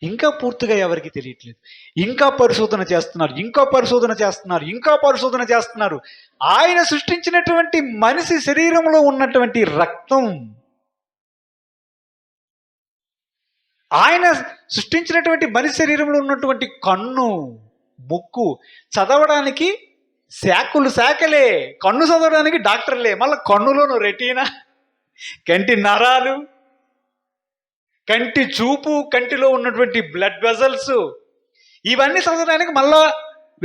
[SPEAKER 1] ఇంకా పూర్తిగా ఎవరికి తెలియట్లేదు. ఇంకా పరిశోధన చేస్తున్నారు, ఇంకా పరిశోధన చేస్తున్నారు, ఇంకా పరిశోధన చేస్తున్నారు. ఆయన సృష్టించినటువంటి మనిషి శరీరంలో ఉన్నటువంటి రక్తం, ఆయన సృష్టించినటువంటి మనిషి శరీరంలో ఉన్నటువంటి కన్ను, ముక్కు చదవడానికి శాఖలే. కన్ను చదవడానికి డాక్టర్లే. మళ్ళీ కన్నులోను రెటీనా, కంటి నరాలు, కంటి చూపు, కంటిలో ఉన్నటువంటి బ్లడ్ వెజల్స్, ఇవన్నీ చదవడానికి మళ్ళా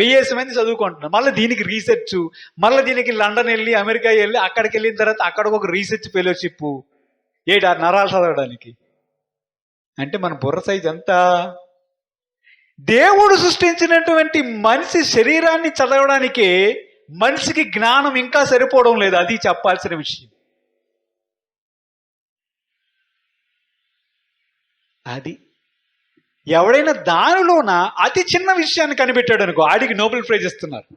[SPEAKER 1] 1000 మంది చదువుకుంటున్నారు. మళ్ళీ దీనికి రీసెర్చ్, మళ్ళీ దీనికి లండన్ వెళ్ళి, అమెరికా వెళ్ళి, అక్కడికి వెళ్ళిన తర్వాత అక్కడికి ఒక రీసెర్చ్ ఫెలోషిప్. ఆ నరాలు చదవడానికి. అంటే మన బుర్ర సైజ్ అంతా. దేవుడు సృష్టించినటువంటి మనిషి శరీరాన్ని చదవడానికే మనిషికి జ్ఞానం ఇంకా సరిపోవడం లేదు. అది చెప్పాల్సిన విషయం. అది ఎవడైనా దానిలోన అతి చిన్న విషయాన్ని కనిపెట్టాడు అనుకో, ఆడికి నోబెల్ ప్రైజ్ ఇస్తున్నారు.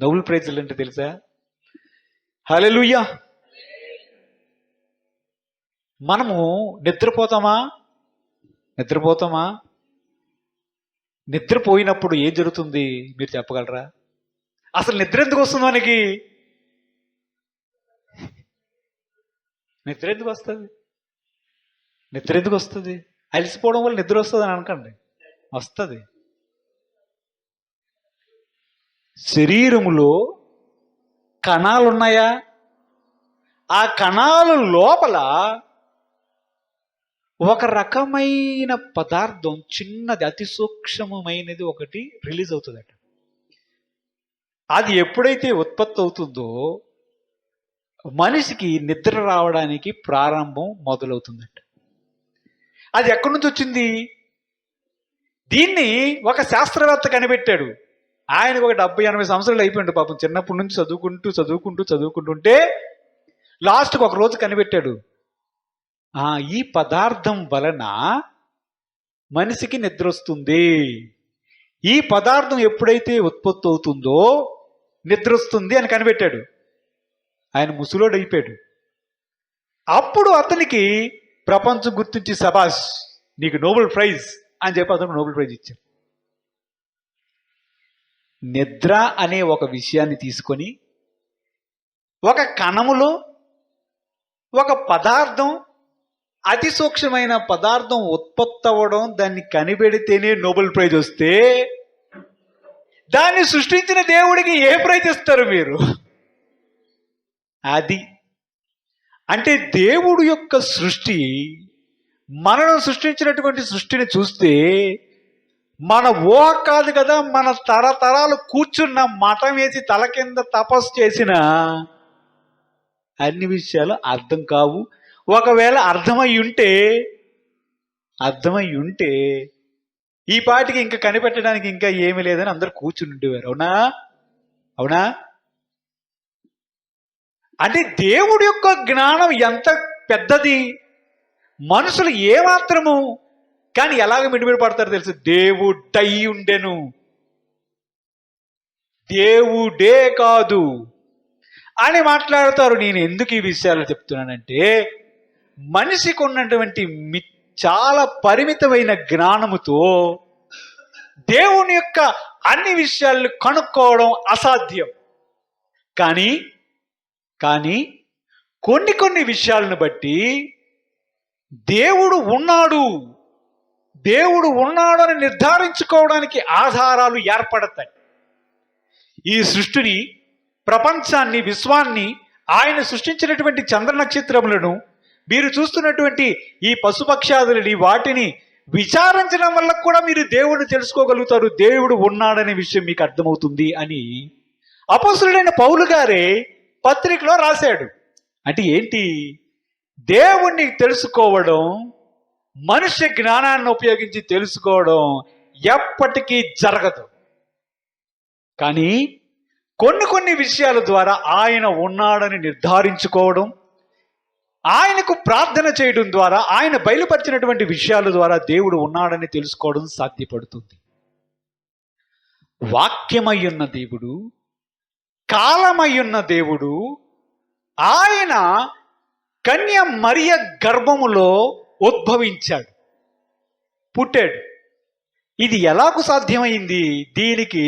[SPEAKER 1] నోబెల్ ప్రైజ్లు అంటే తెలుసా? హల్లెలూయా. మనము నిద్రపోతామా? నిద్రపోయినప్పుడు ఏం జరుగుతుంది మీరు చెప్పగలరా? అసలు నిద్ర ఎందుకు వస్తుంది మనకి? నిద్ర ఎందుకు వస్తుంది? అలసిపోవడం వల్ల నిద్ర వస్తుంది అని అనకండి. వస్తుంది. శరీరములో కణాలు ఉన్నాయా? ఆ కణాల లోపల ఒక రకమైన పదార్థం, చిన్నది, అతి సూక్ష్మమైనది ఒకటి రిలీజ్ అవుతుందట. అది ఎప్పుడైతే ఉత్పత్తి అవుతుందో మనిషికి నిద్ర రావడానికి ప్రారంభం మొదలవుతుందట. అది ఎక్కడి నుంచి వచ్చింది? దీన్ని ఒక శాస్త్రవేత్త కనిపెట్టాడు. ఆయనకు ఒక 70-80 సంవత్సరాలు అయిపోయింది పాపం. చిన్నప్పటి నుంచి చదువుకుంటుంటే లాస్ట్కి ఒక రోజు కనిపెట్టాడు, ఈ పదార్థం వలన మనిషికి నిద్ర వస్తుంది. ఈ పదార్థం ఎప్పుడైతే ఉత్పత్తి అవుతుందో నిద్ర వస్తుంది అని కనిపెట్టాడు. ఆయన ముసలోడు అయిపోయాడు. అప్పుడు అతనికి ప్రపంచం గుర్తించి సబాష్ నీకు నోబెల్ ప్రైజ్ అని చెప్పి అతను నోబెల్ ప్రైజ్ ఇచ్చారు. నిద్ర అనే ఒక విషయాన్ని తీసుకొని ఒక కణములో ఒక పదార్థం, అతి సూక్ష్మమైన పదార్థం ఉత్పత్తి అవ్వడం, దాన్ని కనిపెడితేనే నోబెల్ ప్రైజ్ వస్తే దాన్ని సృష్టించిన దేవుడికి ఏ ప్రైజ్ ఇస్తారు మీరు? అది అంటే దేవుడు యొక్క సృష్టి, మనను సృష్టించినటువంటి సృష్టిని చూస్తే మన ఊహ కాదు కదా, మన తరతరాలు కూర్చున్న మఠం వేసి తల కింద తపస్సు చేసిన అన్ని విషయాలు అర్థం కావు. ఒకవేళ అర్థమై ఉంటే ఈ పాటికి ఇంకా కనిపెట్టడానికి ఇంకా ఏమీ లేదని అందరు కూర్చుని ఉండేవారు. అవునా? అంటే దేవుడి యొక్క జ్ఞానం ఎంత పెద్దది, మనుషులు ఏమాత్రము కానీ ఎలాగ మిడిమిడి పడతారో తెలుసు. దేవుడై ఉండెను, దేవుడే కాదు అని మాట్లాడతారు. నేను ఎందుకు ఈ విషయాలు చెప్తున్నానంటే మనిషికి ఉన్నటువంటి చాలా పరిమితమైన జ్ఞానముతో దేవుని యొక్క అన్ని విషయాలను కనుక్కోవడం అసాధ్యం. కానీ కొన్ని విషయాలను బట్టి దేవుడు ఉన్నాడు అని నిర్ధారించుకోవడానికి ఆధారాలు ఏర్పడతాయి. ఈ సృష్టిని, ప్రపంచాన్ని, విశ్వాన్ని, ఆయన సృష్టించినటువంటి చంద్ర నక్షత్రములను, మీరు చూస్తున్నటువంటి ఈ పశుపక్షాదులని, వాటిని విచారించడం వల్ల కూడా మీరు దేవుడిని తెలుసుకోగలుగుతారు. దేవుడు ఉన్నాడనే విషయం మీకు అర్థమవుతుంది అని అపోస్తలుడైన పౌలు గారే పత్రికలో రాశాడు. అంటే ఏంటి? దేవుణ్ణి తెలుసుకోవడం, మనుష్య జ్ఞానాన్ని ఉపయోగించి తెలుసుకోవడం ఎప్పటికీ జరగదు. కానీ కొన్ని విషయాల ద్వారా ఆయన ఉన్నాడని నిర్ధారించుకోవడం, ఆయనకు ప్రార్థన చేయడం ద్వారా, ఆయన బయలుపరిచినటువంటి విషయాల ద్వారా దేవుడు ఉన్నాడని తెలుసుకోవడం సాధ్యపడుతుంది. వాక్యమయ్యున్న దేవుడు, కాలమయ్యున్న దేవుడు, ఆయన కన్య మరియ గర్భములో ఉద్భవించాడు, పుట్టాడు. ఇది ఎలాగూ సాధ్యమైంది? దీనికి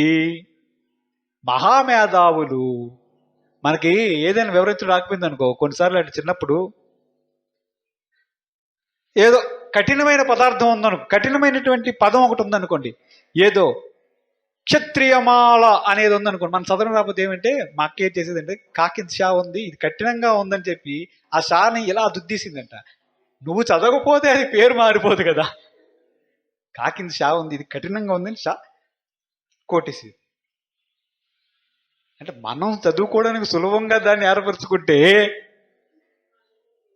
[SPEAKER 1] మహామేధావులు, మనకి ఏదైనా వివరించడం రాకపోయింది అనుకో, కొన్నిసార్లు అంటే చిన్నప్పుడు ఏదో కఠినమైన పదార్థం ఉందనుకో, కఠినమైనటువంటి పదం ఒకటి ఉందనుకోండి, ఏదో క్షత్రియమాల అనేది ఉందనుకోండి, మన చదవడం రాకపోతే ఏమంటే మా అక్క ఏం చేసేదంటే కాకింద షా ఉంది, ఇది కఠినంగా ఉందని చెప్పి ఆ షాని ఇలా దుద్దేసిందంట. నువ్వు చదవకపోతే అది పేరు మారిపోదు కదా. కాకింద షా ఉంది, ఇది కఠినంగా ఉందని షా కోటేసి. అంటే మనం చదువుకోవడానికి సులభంగా దాన్ని ఏర్పరచుకుంటే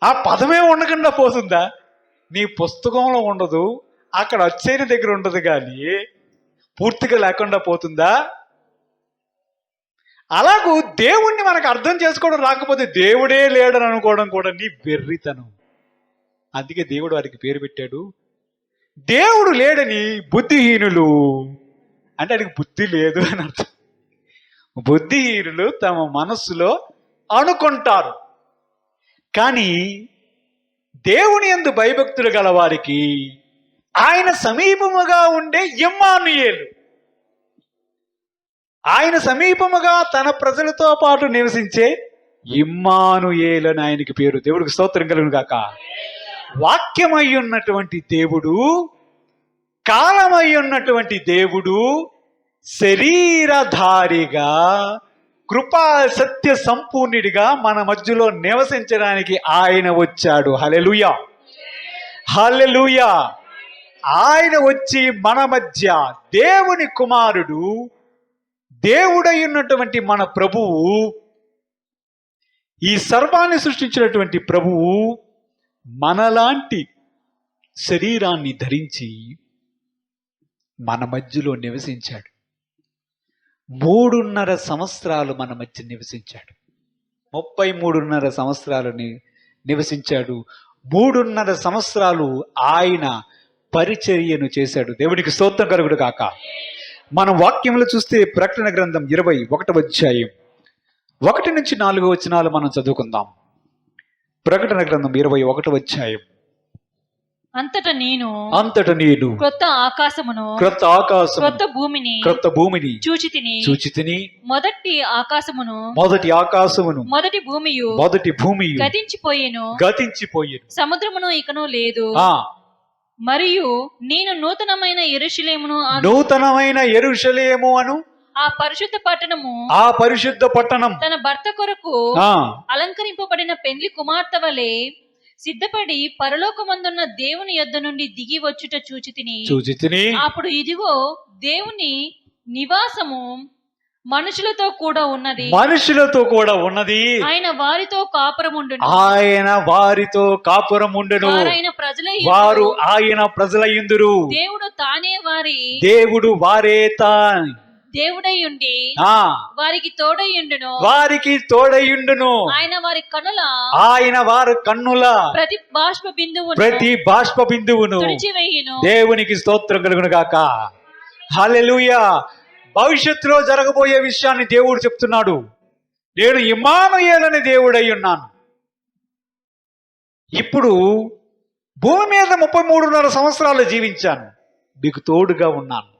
[SPEAKER 1] ఆ పదమే ఉండకుండా పోతుందా? నీ పుస్తకంలో ఉండదు, అక్కడ అచ్చైన దగ్గర ఉండదు, కానీ పూర్తిగా లేకుండా పోతుందా? అలాగూ దేవుణ్ణి మనకు అర్థం చేసుకోవడం రాకపోతే దేవుడే లేడని అనుకోవడం కూడా నీ వెర్రితనం. అందుకే దేవుడు వారికి పేరు పెట్టాడు, దేవుడు లేడని బుద్ధిహీనులు. అంటే ఆయనకి బుద్ధి లేదు అని అర్థం. బుద్ధిహీనులు తమ మనస్సులో అనుకుంటారు. కానీ దేవుని యందు భయభక్తులు గల వారికి ఆయన సమీపముగా ఉండే ఇమ్మానుయేలు, ఆయన సమీపముగా తన ప్రజలతో పాటు నివసించే ఇమ్మానుయేలు అని ఆయనకి పేరు. దేవుడికి స్తోత్రం కలుగును గాక. వాక్యమై ఉన్నటువంటి దేవుడు, కాలమై ఉన్నటువంటి దేవుడు శరీరధారిగా కృపా సత్య సంపూర్ణుడిగా మన మధ్యలో నివసించడానికి ఆయన వచ్చాడు. హల్లెలూయా, హల్లెలూయా. ఆయన వచ్చి మన మధ్య దేవుని కుమారుడు, దేవుడై ఉన్నటువంటి మన ప్రభువు, ఈ సర్వాన్ని సృష్టించినటువంటి ప్రభువు మనలాంటి శరీరాన్ని ధరించి మన మధ్యలో నివసించాడు. 3.5 సంవత్సరాలు మన మధ్య నివసించాడు. 33.5 సంవత్సరాలు నివసించాడు. 3.5 సంవత్సరాలు ఆయన పరిచర్యను చేశాడు. దేవునికి స్తోత్రం కలుగును గాక. మనం వాక్యంలో చూస్తే ప్రకటన గ్రంథం 21వ అధ్యాయం 1 నుంచి 4 వచనాలు మనం చదువుకుందాం. ప్రకటన గ్రంథం 21వ అధ్యాయం.
[SPEAKER 2] అంతట నేను
[SPEAKER 1] క్రొత్త ఆకాశమును క్రొత్త భూమిని చూచి తిని మొదటి ఆకాశమును మొదటి భూమియు గతించిపోయెను. సముద్రమును ఇకను లేదు. మరియు నేను నూతనమైన యెరూషలేము అను ఆ పరిశుద్ధ పట్టణం తన భర్త కొరకు అలంకరింపబడిన పెండ్లి కుమార్తె వలె సిద్ధపడి పరలోకమందున్న దేవుని యొద్ద నుండి దిగి వచ్చుట చూచి తిని అప్పుడు ఇదిగో దేవుని నివాసము మనుషులతో కూడా ఉన్నది. ఆయన వారితో కాపురముండును. వారు ఆయన ప్రజలయ్యుందురు. దేవుడు వారే దేవుడయ్యుండి వారికి తోడయ్యుండును. ఆయన వారి కన్నుల ప్రతి బాష్ప బిందువును దేవునికి స్తోత్రం కలుగును గాక. హల్లెలూయా. భవిష్యత్తులో జరగబోయే విషయాన్ని దేవుడు చెప్తున్నాడు. నేను ఇమ్మానుయేలనే దేవుడై ఉన్నాను. ఇప్పుడు భూమి మీద 33.5 సంవత్సరాలు జీవించాను, మీకు తోడుగా ఉన్నాను.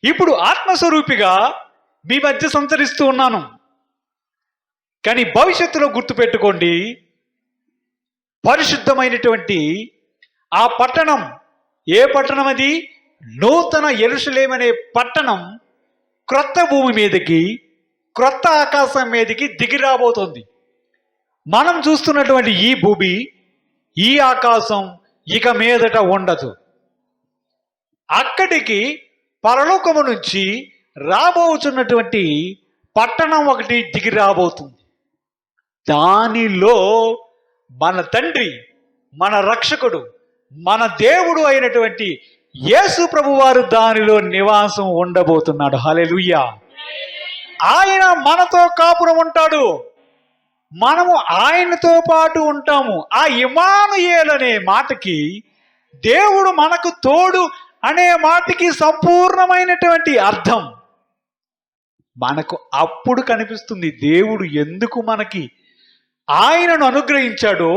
[SPEAKER 1] ఇప్పుడు ఆత్మస్వరూపిగా మీ మధ్య సంచరిస్తూ ఉన్నాను. కానీ భవిష్యత్తులో గుర్తుపెట్టుకోండి, పరిశుద్ధమైనటువంటి ఆ పట్టణం, ఏ పట్టణం అది? నూతన యెరూషలేము అనే పట్టణం క్రొత్త భూమి మీదకి, క్రొత్త ఆకాశం మీదకి దిగి రాబోతోంది. మనం చూస్తున్నటువంటి ఈ భూమి, ఈ ఆకాశం ఇక మీదట ఉండదు. అక్కడికి పరలోకము నుంచి రాబోతున్నటువంటి పట్టణం ఒకటి దిగి రాబోతుంది. దానిలో మన తండ్రి, మన రక్షకుడు, మన దేవుడు అయినటువంటి యేసు ప్రభువారు దానిలో నివాసం ఉండబోతున్నాడు. హల్లెలూయా. ఆయన మనతో కాపురం ఉంటాడు, మనము ఆయనతో పాటు ఉంటాము. ఆ ఇమ్మానుయేలు అనే మాటకి, దేవుడు మనకు తోడు అనే మాటకి సంపూర్ణమైనటువంటి అర్థం మనకు అప్పుడు కనిపిస్తుంది. దేవుడు ఎందుకు మనకి ఆయనను అనుగ్రహించాడో,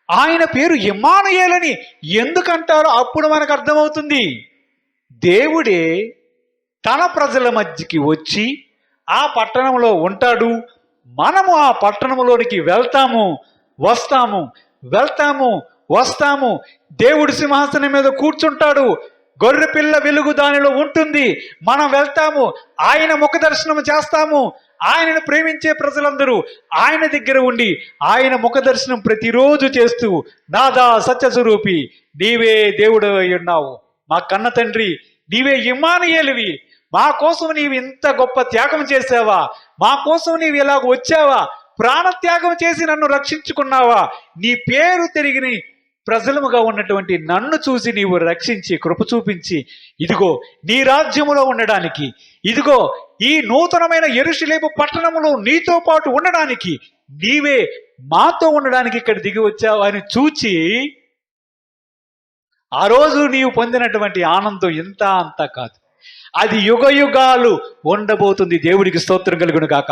[SPEAKER 1] ఆయన పేరు ఇమ్మానుయేలని ఎందుకంటారో అప్పుడు మనకు అర్థమవుతుంది. దేవుడే తన ప్రజల మధ్యకి వచ్చి ఆ పట్టణంలో ఉంటాడు. మనము ఆ పట్టణంలోనికి వస్తాము. దేవుడు సింహాసనం మీద కూర్చుంటాడు. గొర్రె పిల్ల వెలుగు దానిలో ఉంటుంది. మనం వెళ్తాము, ఆయన ముఖ దర్శనం చేస్తాము. ఆయనను ప్రేమించే ప్రజలందరూ ఆయన దగ్గర ఉండి ఆయన ముఖ దర్శనం ప్రతిరోజు చేస్తూ, నాదా సత్యస్వరూపి, నీవే దేవుడు అయి ఉన్నావు, మా కన్న తండ్రి, నీవే ఇమ్మానుయేలువి, మా కోసం నీవు ఇంత గొప్ప త్యాగం చేసావా, మా కోసం నీవు ఇలాగ వచ్చావా, ప్రాణత్యాగం చేసి నన్ను రక్షించుకున్నావా, నీ పేరు తిరిగి ప్రజలముగా ఉన్నటువంటి నన్ను చూసి నీవు రక్షించి కృప చూపించి, ఇదిగో నీ రాజ్యములో ఉండడానికి, ఇదిగో ఈ నూతనమైన యెరూషలేము పట్టణములో నీతో పాటు ఉండడానికి, నీవే మాతో ఉండడానికి ఇక్కడ దిగి వచ్చావు అని చూచి, ఆ రోజు నీవు పొందినటువంటి ఆనందం ఇంత అంత కాదు, అది యుగ యుగాలు ఉండబోతుంది. దేవుడికి స్తోత్రం కలుగును గాక.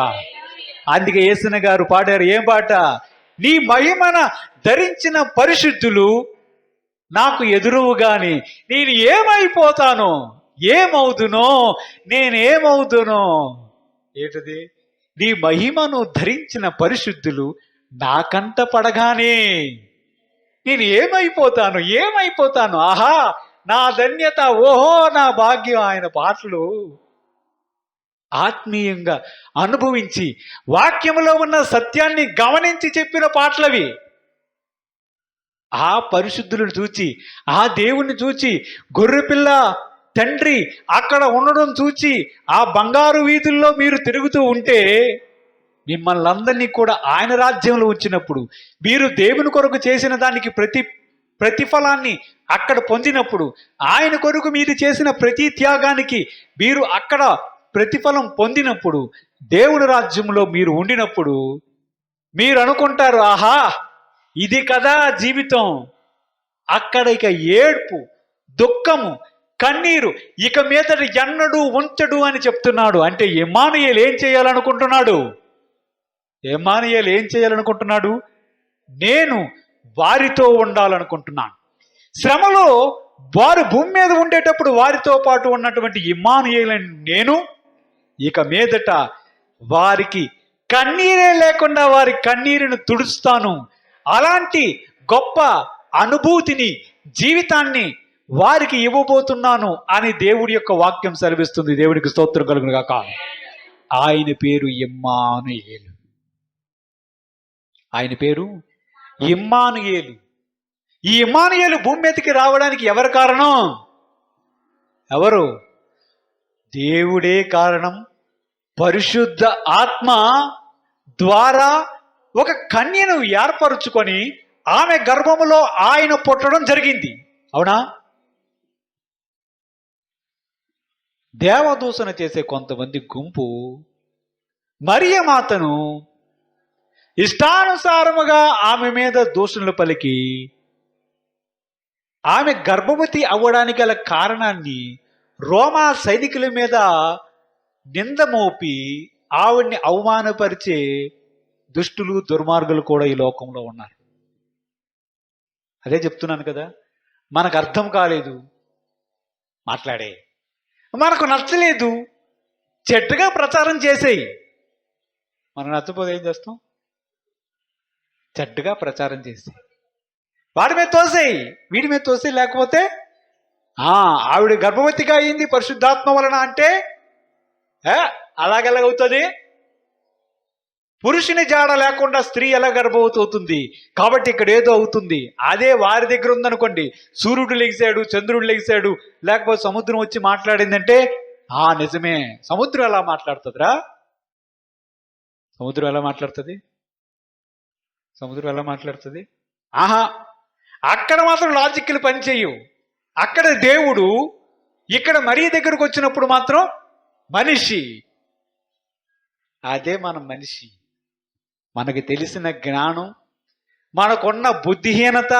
[SPEAKER 1] అందుకే యేసయ్య గారు పాడారు, ఏం పాట? నీ మహిమన ధరించిన పరిశుద్ధులు నాకు ఎదురుగాని నేను నేనేమవుదునో. ఏంటది? నీ మహిమను ధరించిన పరిశుద్ధులు నాకంట పడగానే నేను ఏమైపోతాను. ఆహా, నా ధన్యత, ఓహో నా భాగ్యం. ఆయన పాటలు ఆత్మీయంగా అనుభవించి వాక్యములో ఉన్న సత్యాన్ని గమనించి చెప్పిన పాటలవి. ఆ పరిశుద్ధులను చూచి, ఆ దేవుణ్ణి చూచి, గొర్రెపిల్ల తండ్రి అక్కడ ఉండడం చూచి, ఆ బంగారు వీధుల్లో మీరు తిరుగుతూ ఉంటే, మిమ్మల్ని అందరినీ కూడా ఆయన రాజ్యంలో ఉంచినప్పుడు, మీరు దేవుని కొరకు చేసిన దానికి ప్రతిఫలాన్ని అక్కడ పొందినప్పుడు, ఆయన కొరకు మీరు చేసిన ప్రతి త్యాగానికి మీరు అక్కడ ప్రతిఫలం పొందినప్పుడు, దేవుని రాజ్యంలో మీరు ఉండినప్పుడు మీరు అనుకుంటారు, ఆహా ఇది కదా జీవితం. అక్కడ ఇక ఏడ్పు, దుఃఖము, కన్నీరు ఇక మీదట ఎన్నడూ ఉంచడు అని చెప్తున్నాడు. అంటే ఇమ్మానుయేలు ఏం చేయాలనుకుంటున్నాడు? ఇమ్మానుయేలు ఏం చేయాలనుకుంటున్నాడు? నేను వారితో ఉండాలనుకుంటున్నాను. శ్రమలో వారు భూమి మీద ఉండేటప్పుడు వారితో పాటు ఉన్నటువంటి ఇమ్మానుయేలుని నేను ఇక మీదట వారికి కన్నీరే లేకుండా వారి కన్నీరును తుడుస్తాను. అలాంటి గొప్ప అనుభూతిని, జీవితాన్ని వారికి ఇవ్వబోతున్నాను అని దేవుడి యొక్క వాక్యం సెలవిస్తుంది. దేవుడికి స్తోత్రం కలుగును గాక. ఆయన పేరు ఇమ్మానుయేలు. ఆయన పేరు ఇమ్మానుయేలు. ఈ ఇమ్మానుయేలు భూమి మీదకి రావడానికి ఎవరు కారణం? ఎవరు? దేవుడే కారణం. పరిశుద్ధ ఆత్మ ద్వారా ఒక కన్యను ఏర్పరుచుకొని ఆమె గర్భములో ఆయన పుట్టడం జరిగింది. అవునా? దేవదూషణ చేసే కొంతమంది గుంపు మరియమాతను ఇష్టానుసారముగా ఆమె మీద దూషణలు పలికి ఆమె గర్భవతి అవ్వడానికి గల కారణాన్ని రోమా సైనికుల మీద నింద మోపి ఆవిడ్ని అవమానపరిచే దుష్టులు, దుర్మార్గులు కూడా ఈ లోకంలో ఉన్నారు. అదే చెప్తున్నాను కదా, మనకు అర్థం కాలేదు మాట్లాడే, మనకు నచ్చలేదు చెట్టుగా ప్రచారం చేసేయి. మనకు నచ్చపోతే ఏం చేస్తాం? చెడ్డగా ప్రచారం చేసి వాడి మీద తోసేయి, వీడి మీద తోసేయి. లేకపోతే ఆవిడ గర్భవతిగా అయింది పరిశుద్ధాత్మ వలన అంటే అలాగెలాగవుతుంది? పురుషుని జాడ లేకుండా స్త్రీ ఎలా గర్భవతి అవుతుంది? కాబట్టి ఇక్కడ ఏదో అవుతుంది. అదే వారి దగ్గర ఉందనుకోండి, సూర్యుడు లెగిశాడు, చంద్రుడు లెగిశాడు, లేకపోతే సముద్రం వచ్చి మాట్లాడిందంటే నిజమే. సముద్రం ఎలా మాట్లాడుతుందిరా? సముద్రం ఎలా మాట్లాడుతుంది? సముద్రం ఎలా మాట్లాడుతుంది? అక్కడ మాత్రం లాజిక్లు పనిచేయవు. అక్కడ దేవుడు, ఇక్కడ మరీ దగ్గరకు వచ్చినప్పుడు మాత్రం మనిషి. అదే మనం మనిషి. మనకి తెలిసిన జ్ఞానం, మనకున్న బుద్ధిహీనత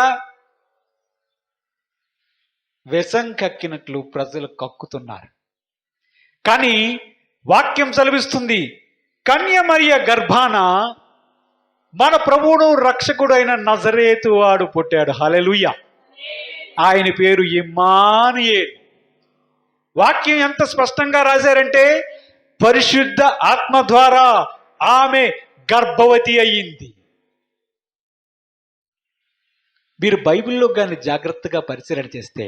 [SPEAKER 1] విషం కక్కినట్లు ప్రజలు కక్కుతున్నారు. కానీ వాక్యం సెలవిస్తుంది, కన్య మరియ గర్భాన మన ప్రభువును రక్షకుడు అయిన నజరేతు వాడు పుట్టాడు. హల్లెలూయా. ఆయన పేరు ఇమ్మానుయేలు. వాక్యం ఎంత స్పష్టంగా రాశారంటే, పరిశుద్ధ ఆత్మ ద్వారా ఆమె గర్భవతి అయ్యింది. మీరు బైబిల్లో కానీ జాగ్రత్తగా పరిశీలన చేస్తే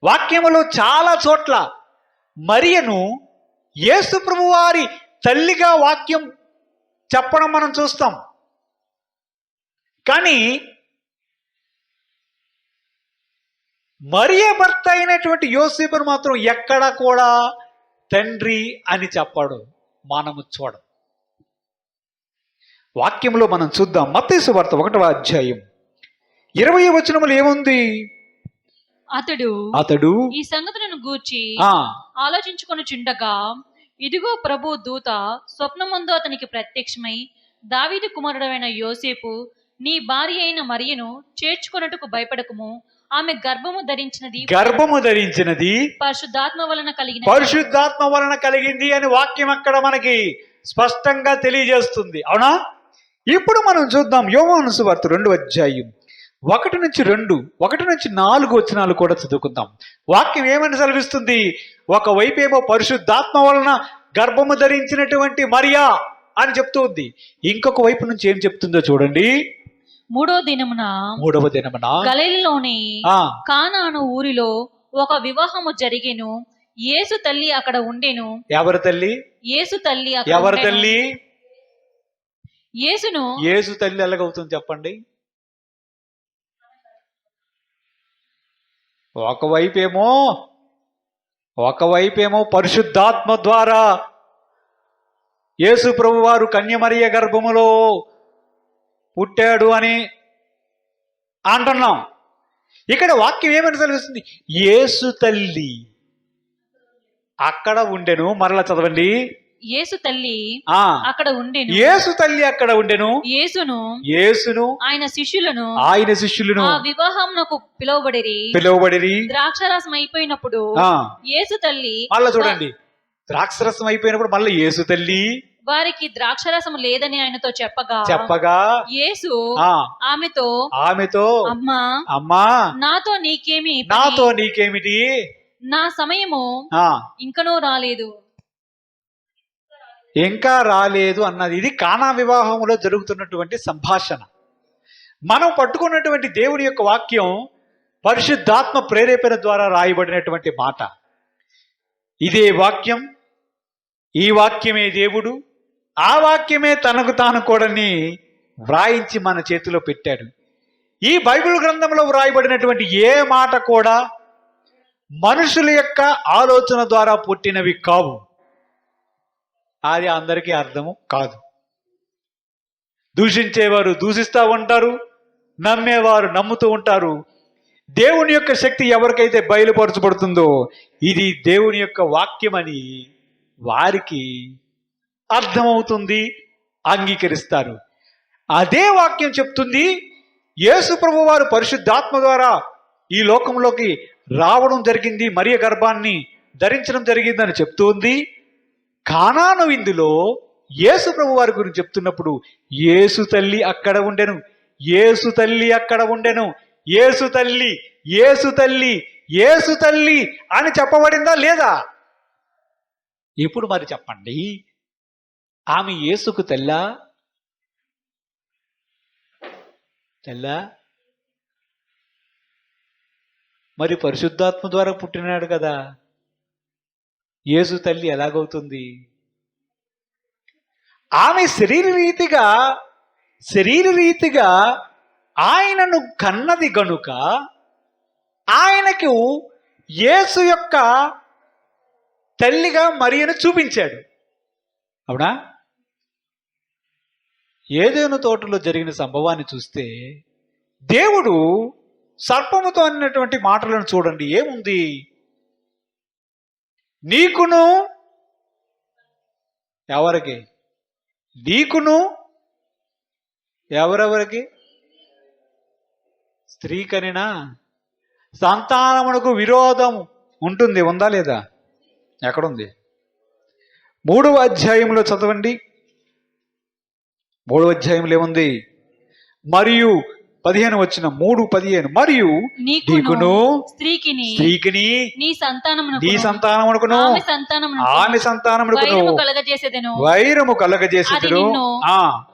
[SPEAKER 1] వాక్యములో చాలా చోట్ల మరియను యేసు ప్రభువు వారి తల్లిగా వాక్యం చెప్పడం మనం చూస్తాం. కానీ మరియ భర్త అయినటువంటి యోసేపును మాత్రం ఎక్కడ కూడా తండ్రి అని చెప్పాడు మనము చూడం. వాక్యంలో మనం చూద్దాం. మత్తయి సువార్త 1వ అధ్యాయం 20వ వచనములో ఏముంది? అతడు
[SPEAKER 2] ఈ సంగతులను గూర్చి ఆలోచించుకొనుచుండగా, ఇదిగో ప్రభు దూత స్వప్నమందు అతనికి ప్రత్యక్షమై, దావీదు కుమారుడైన యోసేపు, నీ భార్య అయిన మరియను చేర్చుకొనుటకు భయపడకుము, ఆమె గర్భము ధరించినది పరిశుద్ధాత్మ వలన కలిగింది అని వాక్యం అక్కడ మనకి స్పష్టంగా తెలియజేస్తుంది. అవునా? ఇప్పుడు మనం చూద్దాం యోహాను సువార్త 2వ అధ్యాయం 1 నుంచి 4 వచనాలు కూడా చదువుకుందాం. వాక్యం ఏమని సెలవిస్తుంది? ఒకవైపేమో పరిశుద్ధాత్మ వలన గర్భము ధరించినటువంటి మరియా అని చెప్తూ ఉంది. ఇంకొక వైపు నుంచి ఏం చెప్తుందో చూడండి. మూడవ దినమున గలిలయలోని
[SPEAKER 1] ఆ
[SPEAKER 2] కానాను ఊరిలో ఒక వివాహము జరిగెను. యేసు తల్లి అక్కడ ఉండెను.
[SPEAKER 1] ఎవరి తల్లి?
[SPEAKER 2] యేసు తల్లి అక్కడ
[SPEAKER 1] ఎవరి
[SPEAKER 2] ఉండెను.
[SPEAKER 1] తల్లి?
[SPEAKER 2] యేసు
[SPEAKER 1] తల్లి ఎలాగవుతుంది చెప్పండి? ఒకవైపేమో పరిశుద్ధాత్మ ద్వారా యేసు ప్రభు వారు కన్యమరియ గర్భములో పుట్టాడు అని అంటున్నాం. ఇక్కడ వాక్యం ఏమని తెలుస్తుంది? యేసు తల్లి అక్కడ ఉండెను. మరలా చదవండి.
[SPEAKER 2] యేసు తల్లి
[SPEAKER 1] ఆ
[SPEAKER 2] అక్కడ ఉండెను.
[SPEAKER 1] యేసు తల్లి అక్కడ ఉండెను. యేసును
[SPEAKER 2] ఆయన శిష్యులను
[SPEAKER 1] ఆ
[SPEAKER 2] వివాహమునకు పిలువబడిరి. ద్రాక్షారసం అయిపోయినప్పుడు యేసు తల్లి
[SPEAKER 1] మళ్ళా చూడండి, ద్రాక్షరసం అయిపోయినప్పుడు మళ్ళీ యేసు తల్లి
[SPEAKER 2] వారికి ద్రాక్షరసం లేదని ఆయనతో చెప్పగా యేసు ఆమెతో అమ్మా నాతో
[SPEAKER 1] నీకేమిటి?
[SPEAKER 2] నా సమయము
[SPEAKER 1] ఇంకా రాలేదు అన్నది. ఇది కానా వివాహంలో జరుగుతున్నటువంటి సంభాషణ. మనం పట్టుకున్నటువంటి దేవుని యొక్క వాక్యం పరిశుద్ధాత్మ ప్రేరేపణ ద్వారా రాయబడినటువంటి మాట. ఇదే వాక్యం, ఈ వాక్యమే దేవుడు, ఆ వాక్యమే తనకు తాను కూడాని వ్రాయించి మన చేతిలో పెట్టాడు. ఈ బైబిల్ గ్రంథంలో వ్రాయబడినటువంటి ఏ మాట కూడా మనుషుల యొక్క ఆలోచన ద్వారా పుట్టినవి కావు. అది అందరికీ అర్థము కాదు. దూషించేవారు దూషిస్తూ ఉంటారు, నమ్మేవారు నమ్ముతూ ఉంటారు. దేవుని యొక్క శక్తి ఎవరికైతే బయలుపరచబడుతుందో ఇది దేవుని యొక్క వాక్యమని వారికి అర్థమవుతుంది, అంగీకరిస్తారు. అదే వాక్యం చెప్తుంది యేసు ప్రభు వారు పరిశుద్ధాత్మ ద్వారా ఈ లోకంలోకి రావడం జరిగింది, మరియ గర్భాన్ని ధరించడం జరిగిందని చెప్తుంది. కానాను విందులో యేసు ప్రభు వారి గురించి చెప్తున్నప్పుడు యేసు తల్లి అక్కడ ఉండెను, యేసు తల్లి అక్కడ ఉండెను, యేసు తల్లి యేసు తల్లి యేసు తల్లి అని చెప్పబడిందా లేదా? ఇప్పుడు మరి చెప్పండి, ఆమె యేసుకు తెల్లా? మరి పరిశుద్ధాత్మ ద్వారా పుట్టినాడు కదా, యేసు తల్లి ఎలాగవుతుంది? ఆమె శరీరరీతిగా ఆయనను కన్నది గనుక ఆయనకు యేసు యొక్క తల్లిగా మరియను చూపించాడు. అవునా? ఏదేను తోటలో జరిగిన సంభవాన్ని చూస్తే దేవుడు సర్పముతో అన్నటువంటి మాటలను చూడండి. ఏముంది? నీకును ఎవరికి? నీకును ఎవరెవరికి? స్త్రీకనినా సంతానమునకు విరోధం ఉంటుంది. ఉందా లేదా? ఎక్కడుంది? 3వ అధ్యాయంలో చదవండి. 3వ అధ్యాయంలో ఏముంది? మరియు 15 వచ్చిన 3:15 మరియు నీకును స్త్రీకిని నీ సంతానమునకును ఆమె సంతానమునకును వైరము కలగజేసెదను.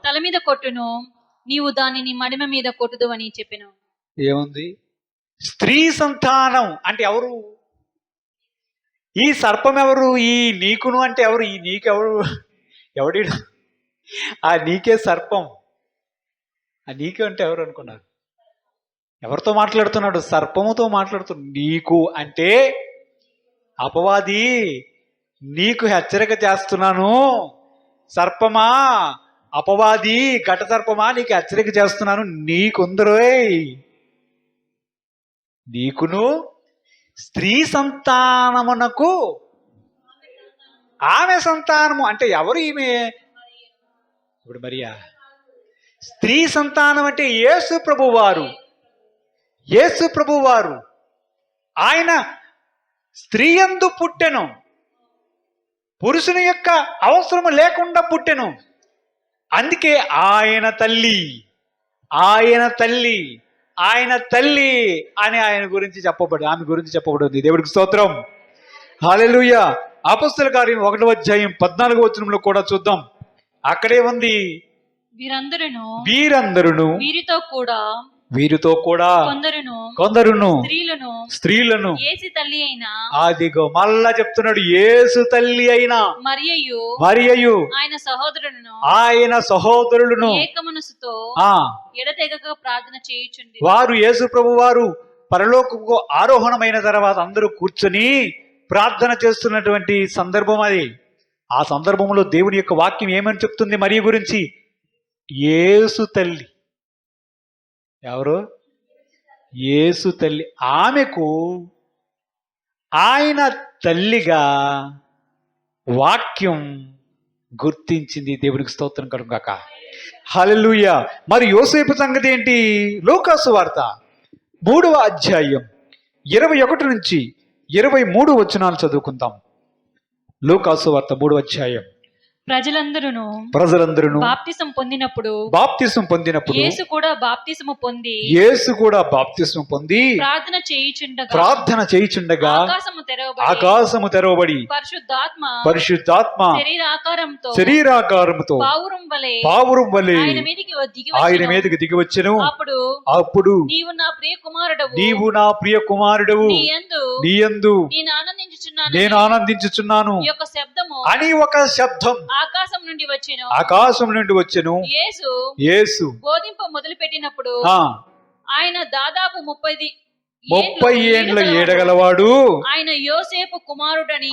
[SPEAKER 2] తల మీద కొట్టును, నీవు దానిని మడిమ మీద కొట్టుదు అని చెప్పెను.
[SPEAKER 1] ఏముంది? స్త్రీ సంతానం అంటే ఎవరు? ఈ సర్పం ఎవరు? ఈ నీకును అంటే ఎవరు? ఈ నీకెవరు? ఎవడి? ఆ నీకే సర్పం. ఆ నీకే అంటే ఎవరు అనుకున్నారు? ఎవరితో మాట్లాడుతున్నాడు? సర్పముతో మాట్లాడుతున్నాడు. నీకు అంటే అపవాది, నీకు హెచ్చరిక చేస్తున్నాను. సర్పమా, అపవాది, ఘట సర్పమా, నీకు హెచ్చరిక చేస్తున్నాను. నీకుందరోయ్, నీకును స్త్రీ సంతానమునకు ఆమె సంతానము అంటే ఎవరు? ఈమె. ఇప్పుడు మరియా స్త్రీ సంతానం అంటే యేసు ప్రభువారు. యేసు ప్రభువారు ఆయన స్త్రీ యందు పుట్టెను, పురుషుని యొక్క అవసరము లేకుండా పుట్టెను. అందుకే ఆయన తల్లి అని ఆయన గురించి చెప్పబడి, ఆమె గురించి చెప్పబడింది. దేవుడికి స్తోత్రం, హల్లెలూయా. అపొస్తలుల కార్యం 1వ అధ్యాయం 14వ వచనంలో కూడా చూద్దాం. అక్కడే ఉంది,
[SPEAKER 2] వీరందరూ వీరితో కూడా కొందరును స్త్రీలను
[SPEAKER 1] యేసు తల్లి అయిన అదిగో మళ్ళా చెప్తున్నాడు, యేసు తల్లి అయిన మరియయు ఆయన సహోదరులను
[SPEAKER 2] ఏక మనసుతో ఎడతెగక ప్రార్థన చేయుచుండి.
[SPEAKER 1] వారు యేసు ప్రభు వారు పరలోకముకు ఆరోహణమైన తర్వాత అందరూ కూర్చొని ప్రార్థన చేస్తున్నటువంటి సందర్భం అది. ఆ సందర్భంలో దేవుని యొక్క వాక్యం ఏమని చెప్తుంది మరియ గురించి? యేసు తల్లి. ఎవరు? యేసు తల్లి. ఆమెకు ఆయన తల్లిగా వాక్యం గుర్తించింది. దేవునికి స్తోత్రం కలుగాక. హల్లెలూయా. మరి యోసేపు సంగతి ఏంటి? లూకాసు వార్త 3వ అధ్యాయం 21 నుంచి 23 వచనాలు చదువుకుందాం. లూకాసు వార్త 3వ అధ్యాయం.
[SPEAKER 2] ప్రజలందరూ బాప్తిసం పొందినప్పుడు యేసు కూడా బాప్తిసము పొంది ప్రార్థన చేయుచుండగా
[SPEAKER 1] ఆకాశము తెరవబడి పరిశుద్ధాత్మ శరీరాకారముతో పావురం వలె ఆయన మీదకి దిగి వచ్చెను. అప్పుడు నీవు నా ప్రియ కుమారుడవు, నీయందు నేను ఆనందించుచున్నాను అని ఒక శబ్దం ఆకాశం నుండి వచ్చెను. యేసు
[SPEAKER 2] బోధింప మొదలు పెట్టినప్పుడు ఆయన దాదాపు 30
[SPEAKER 1] ఏండ్ల ఏడగలవాడు.
[SPEAKER 2] ఆయన యోసేపు కుమారుడని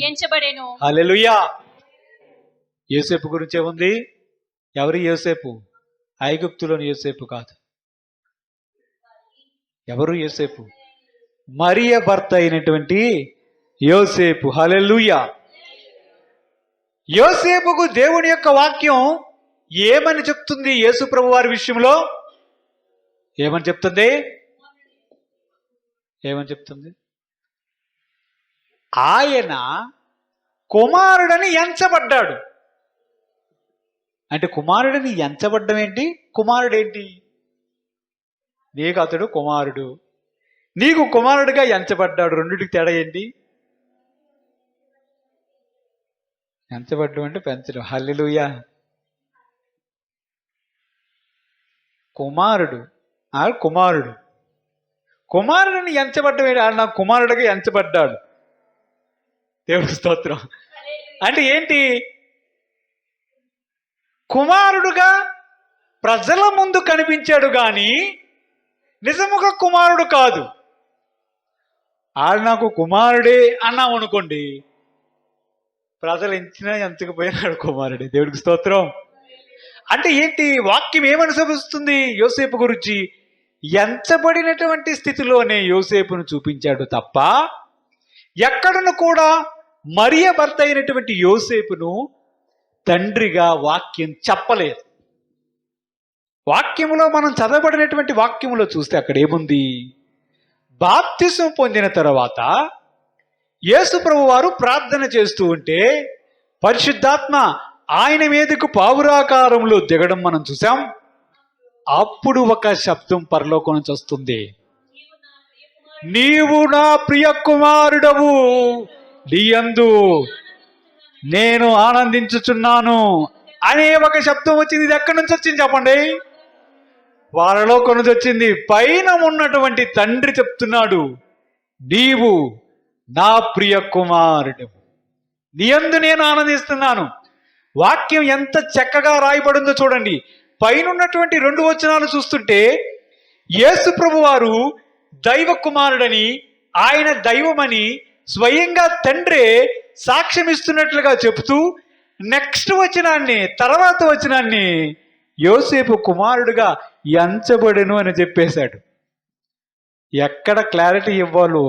[SPEAKER 1] ఎంచబడెను. హల్లెలూయా. యోసేపు గురించి ఏముంది? ఎవరు యోసేపు? ఐగుప్తులోని యోసేపు కాదు. ఎవరు యోసేపు? మరియ భర్త అయినటువంటి యోసేపు. హల్లెలూయా. యోసేపుకు దేవుని యొక్క వాక్యం ఏమని చెప్తుంది? యేసు ప్రభు వారి విషయంలో ఏమని చెప్తుంది? ఆయన కుమారుడని ఎంచబడ్డాడు. అంటే కుమారుడని ఎంచబడ్డం ఏంటి? కుమారుడేంటి? నీకు అతడు కుమారుడు, నీకు కుమారుడిగా ఎంచబడ్డాడు. రెండిటికి తేడా ఏంటి? ఎంచబడ్డం అంటే పెంచడం. హల్లెలూయా. కుమారుడిని ఎంచబడ్డం ఏంటి? ఆయన నా కుమారుడిగా ఎంచబడ్డాడు. దేవుడి స్తోత్రం. అంటే ఏంటి? కుమారుడుగా ప్రజల ముందు కనిపించాడు గాని నిజముగా కుమారుడు కాదు. ఆడు నాకు కుమారుడే అన్నాం అనుకోండి, ప్రజలు ఎంచినా ఎంచకపోయినాడు కుమారుడే. దేవుడికి స్తోత్రం. అంటే ఏంటి? వాక్యం ఏమని చూపిస్తుంది యోసేపు గురించి? ఎంచబడినటువంటి స్థితిలోనే యోసేపును చూపించాడు తప్ప ఎక్కడను కూడా మరియ భర్త అయినటువంటి యోసేపును తండ్రిగా వాక్యం చెప్పలేదు. వాక్యములో మనం చదవబడినటువంటి వాక్యములో చూస్తే అక్కడ ఏముంది? బాప్తిసం పొందిన తర్వాత యేసు ప్రభు వారు ప్రార్థన చేస్తూ ఉంటే పరిశుద్ధాత్మ ఆయన మీదకు పావురాకారంలో దిగడం మనం చూసాం. అప్పుడు ఒక శబ్దం పరలోకం నుంచి వస్తుంది, నీవు నా ప్రియ కుమారుడవు, నీయందు నేను ఆనందించుచున్నాను అనే ఒక శబ్దం వచ్చింది. ఇది ఎక్కడి నుంచి వచ్చింది చెప్పండి? పరలోకం నుంచి వచ్చింది. పైన ఉన్నటువంటి తండ్రి చెప్తున్నాడు, నీవు నా ప్రియ కుమారుడు, నీయందు నేను ఆనందిస్తున్నాను. వాక్యం ఎంత చక్కగా రాయబడిందో చూడండి. పైన ఉన్నటువంటి 2 వచనాలు చూస్తుంటే యేసు ప్రభు వారు దైవ కుమారుడని, ఆయన దైవమని స్వయంగా తండ్రే సాక్ష్యం ఇస్తున్నట్లుగా చెబుతూ నెక్స్ట్ తర్వాత వచనాన్ని యోసేపు కుమారుడుగా ఎంచబడెను అని చెప్పేశాడు. ఎక్కడ క్లారిటీ ఇవ్వాలో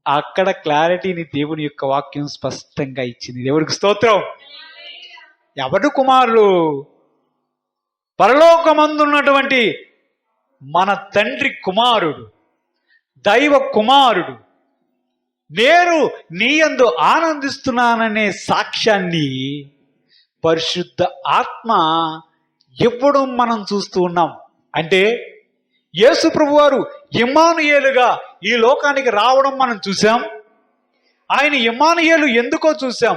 [SPEAKER 1] అక్కడ క్లారిటీని దేవుని యొక్క వాక్యం స్పష్టంగా ఇచ్చింది. దేవుడికి స్తోత్రం. ఎవడు కుమారుడు? పరలోకమందున్నటువంటి మన తండ్రి కుమారుడు, దైవ కుమారుడు. నేను నీయందు ఆనందిస్తున్నాననే సాక్ష్యాన్ని పరిశుద్ధ ఆత్మ ఇవ్వడం మనం చూస్తూ ఉన్నాం. అంటే యేసు ప్రభు వారు ఇమ్మానుయేలుగా ఈ లోకానికి రావడం మనం చూసాం. ఆయన ఇమ్మానుయేలు ఎందుకో చూసాం.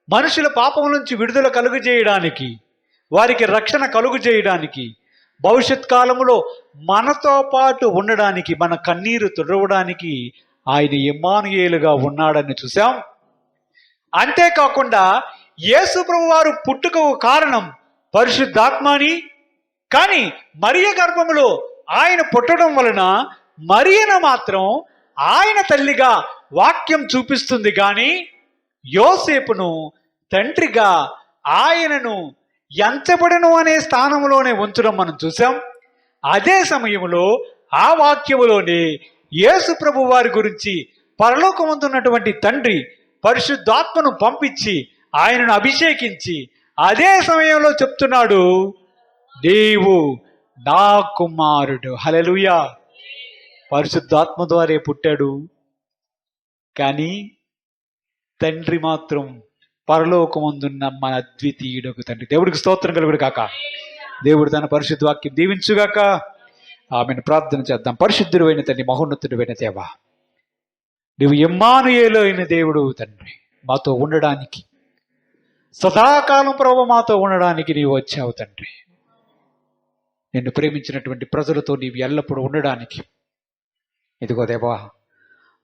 [SPEAKER 1] మనుషుల పాపం నుంచి విడుదల కలుగు చేయడానికి, వారికి రక్షణ కలుగు చేయడానికి, భవిష్యత్ కాలంలో మనతో పాటు ఉండడానికి, మన కన్నీరు తుడవడానికి ఆయన ఇమ్మానుయేలుగా ఉన్నాడని చూసాం. అంతేకాకుండా యేసు ప్రభు వారు పుట్టుకకు కారణం పరిశుద్ధాత్మని, కానీ మరియ గర్భములో ఆయన పుట్టడం వలన మరియను మాత్రం ఆయన తల్లిగా వాక్యం చూపిస్తుంది. కానీ యోసేపును తండ్రిగా, ఆయనను ఎంచబడను అనే స్థానంలోనే ఉంచడం మనం చూసాం. అదే సమయంలో ఆ వాక్యములోనే యేసు ప్రభు వారి గురించి పరలోకమందున్నటువంటి తండ్రి పరిశుద్ధాత్మను పంపించి ఆయనను అభిషేకించి అదే సమయంలో చెప్తున్నాడు, నీవు నా కుమారుడు. హల్లెలూయా. పరిశుద్ధాత్మ ద్వారే పుట్టాడు, కానీ తండ్రి మాత్రం పరలోకమందున్న మన అద్వితీయుడకు తండ్రి. దేవుడికి స్తోత్రం కలుగుడు కాక. దేవుడు తన పరిశుద్ధ వాక్యం దీవించుగాక. ఆమెను ప్రార్థన చేద్దాం. పరిశుద్ధుడు అయిన తండ్రి, మహోన్నతుడు అయిన దేవా, నువ్వు ఇమ్మానుయేలు అయిన దేవుడు తండ్రి, మాతో ఉండడానికి, సదాకాలం ప్రభు మాతో ఉండడానికి నీవు వచ్చావు తండ్రి. నిన్ను ప్రేమించినటువంటి ప్రజలతో నీవు ఎల్లప్పుడూ ఉండడానికి, ఇదిగో దేవా,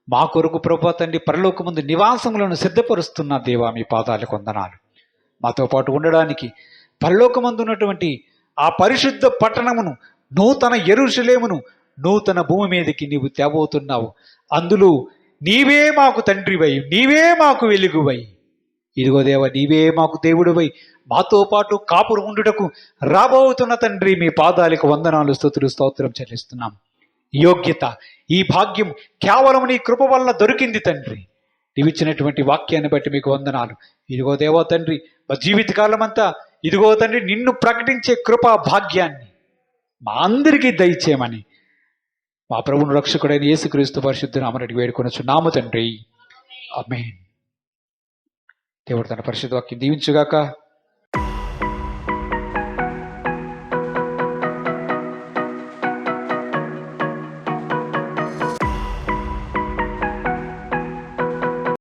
[SPEAKER 1] మా కొరకు ప్రభు తండ్రి పరలోకమందు నివాసములను సిద్ధపరుస్తున్న దేవా, మీ పాదాలకు వందనాలు. మాతో పాటు ఉండడానికి పరలోకమందు ఉన్నటువంటి ఆ పరిశుద్ధ పట్టణమును, నూతన యెరూషలేమును, నూతన భూమి మీదకి నీవు తేబోతున్నావు. అందులో నీవే మాకు తండ్రివై, నీవే మాకు వెలుగువై, ఇదిగో దేవ, నీవే మాకు దేవుడివై మాతో పాటు కాపురు ఉండుటకు రాబోతున్న తండ్రి, మీ పాదాలకు వందనాలు, స్తుతులు, స్తోత్రం చెల్లిస్తున్నాం. యోగ్యత, ఈ భాగ్యం కేవలం నీ కృప వల్ల దొరికింది తండ్రి. నీవిచ్చినటువంటి వాక్యాన్ని బట్టి మీకు వందనాలు. ఇదిగో దేవో తండ్రి, మా జీవితకాలం అంతా ఇదిగో తండ్రి నిన్ను ప్రకటించే కృపా భాగ్యాన్ని మా అందరికీ దయచేయమని మా ప్రభువును రక్షకుడైన యేసుక్రీస్తు పరిశుద్ధ నామమున వేడుకొనుచున్నాము తండ్రి. ఆమేన్. దేవుడు తన పరిశుద్ధ వాక్యం దీవించుగాక.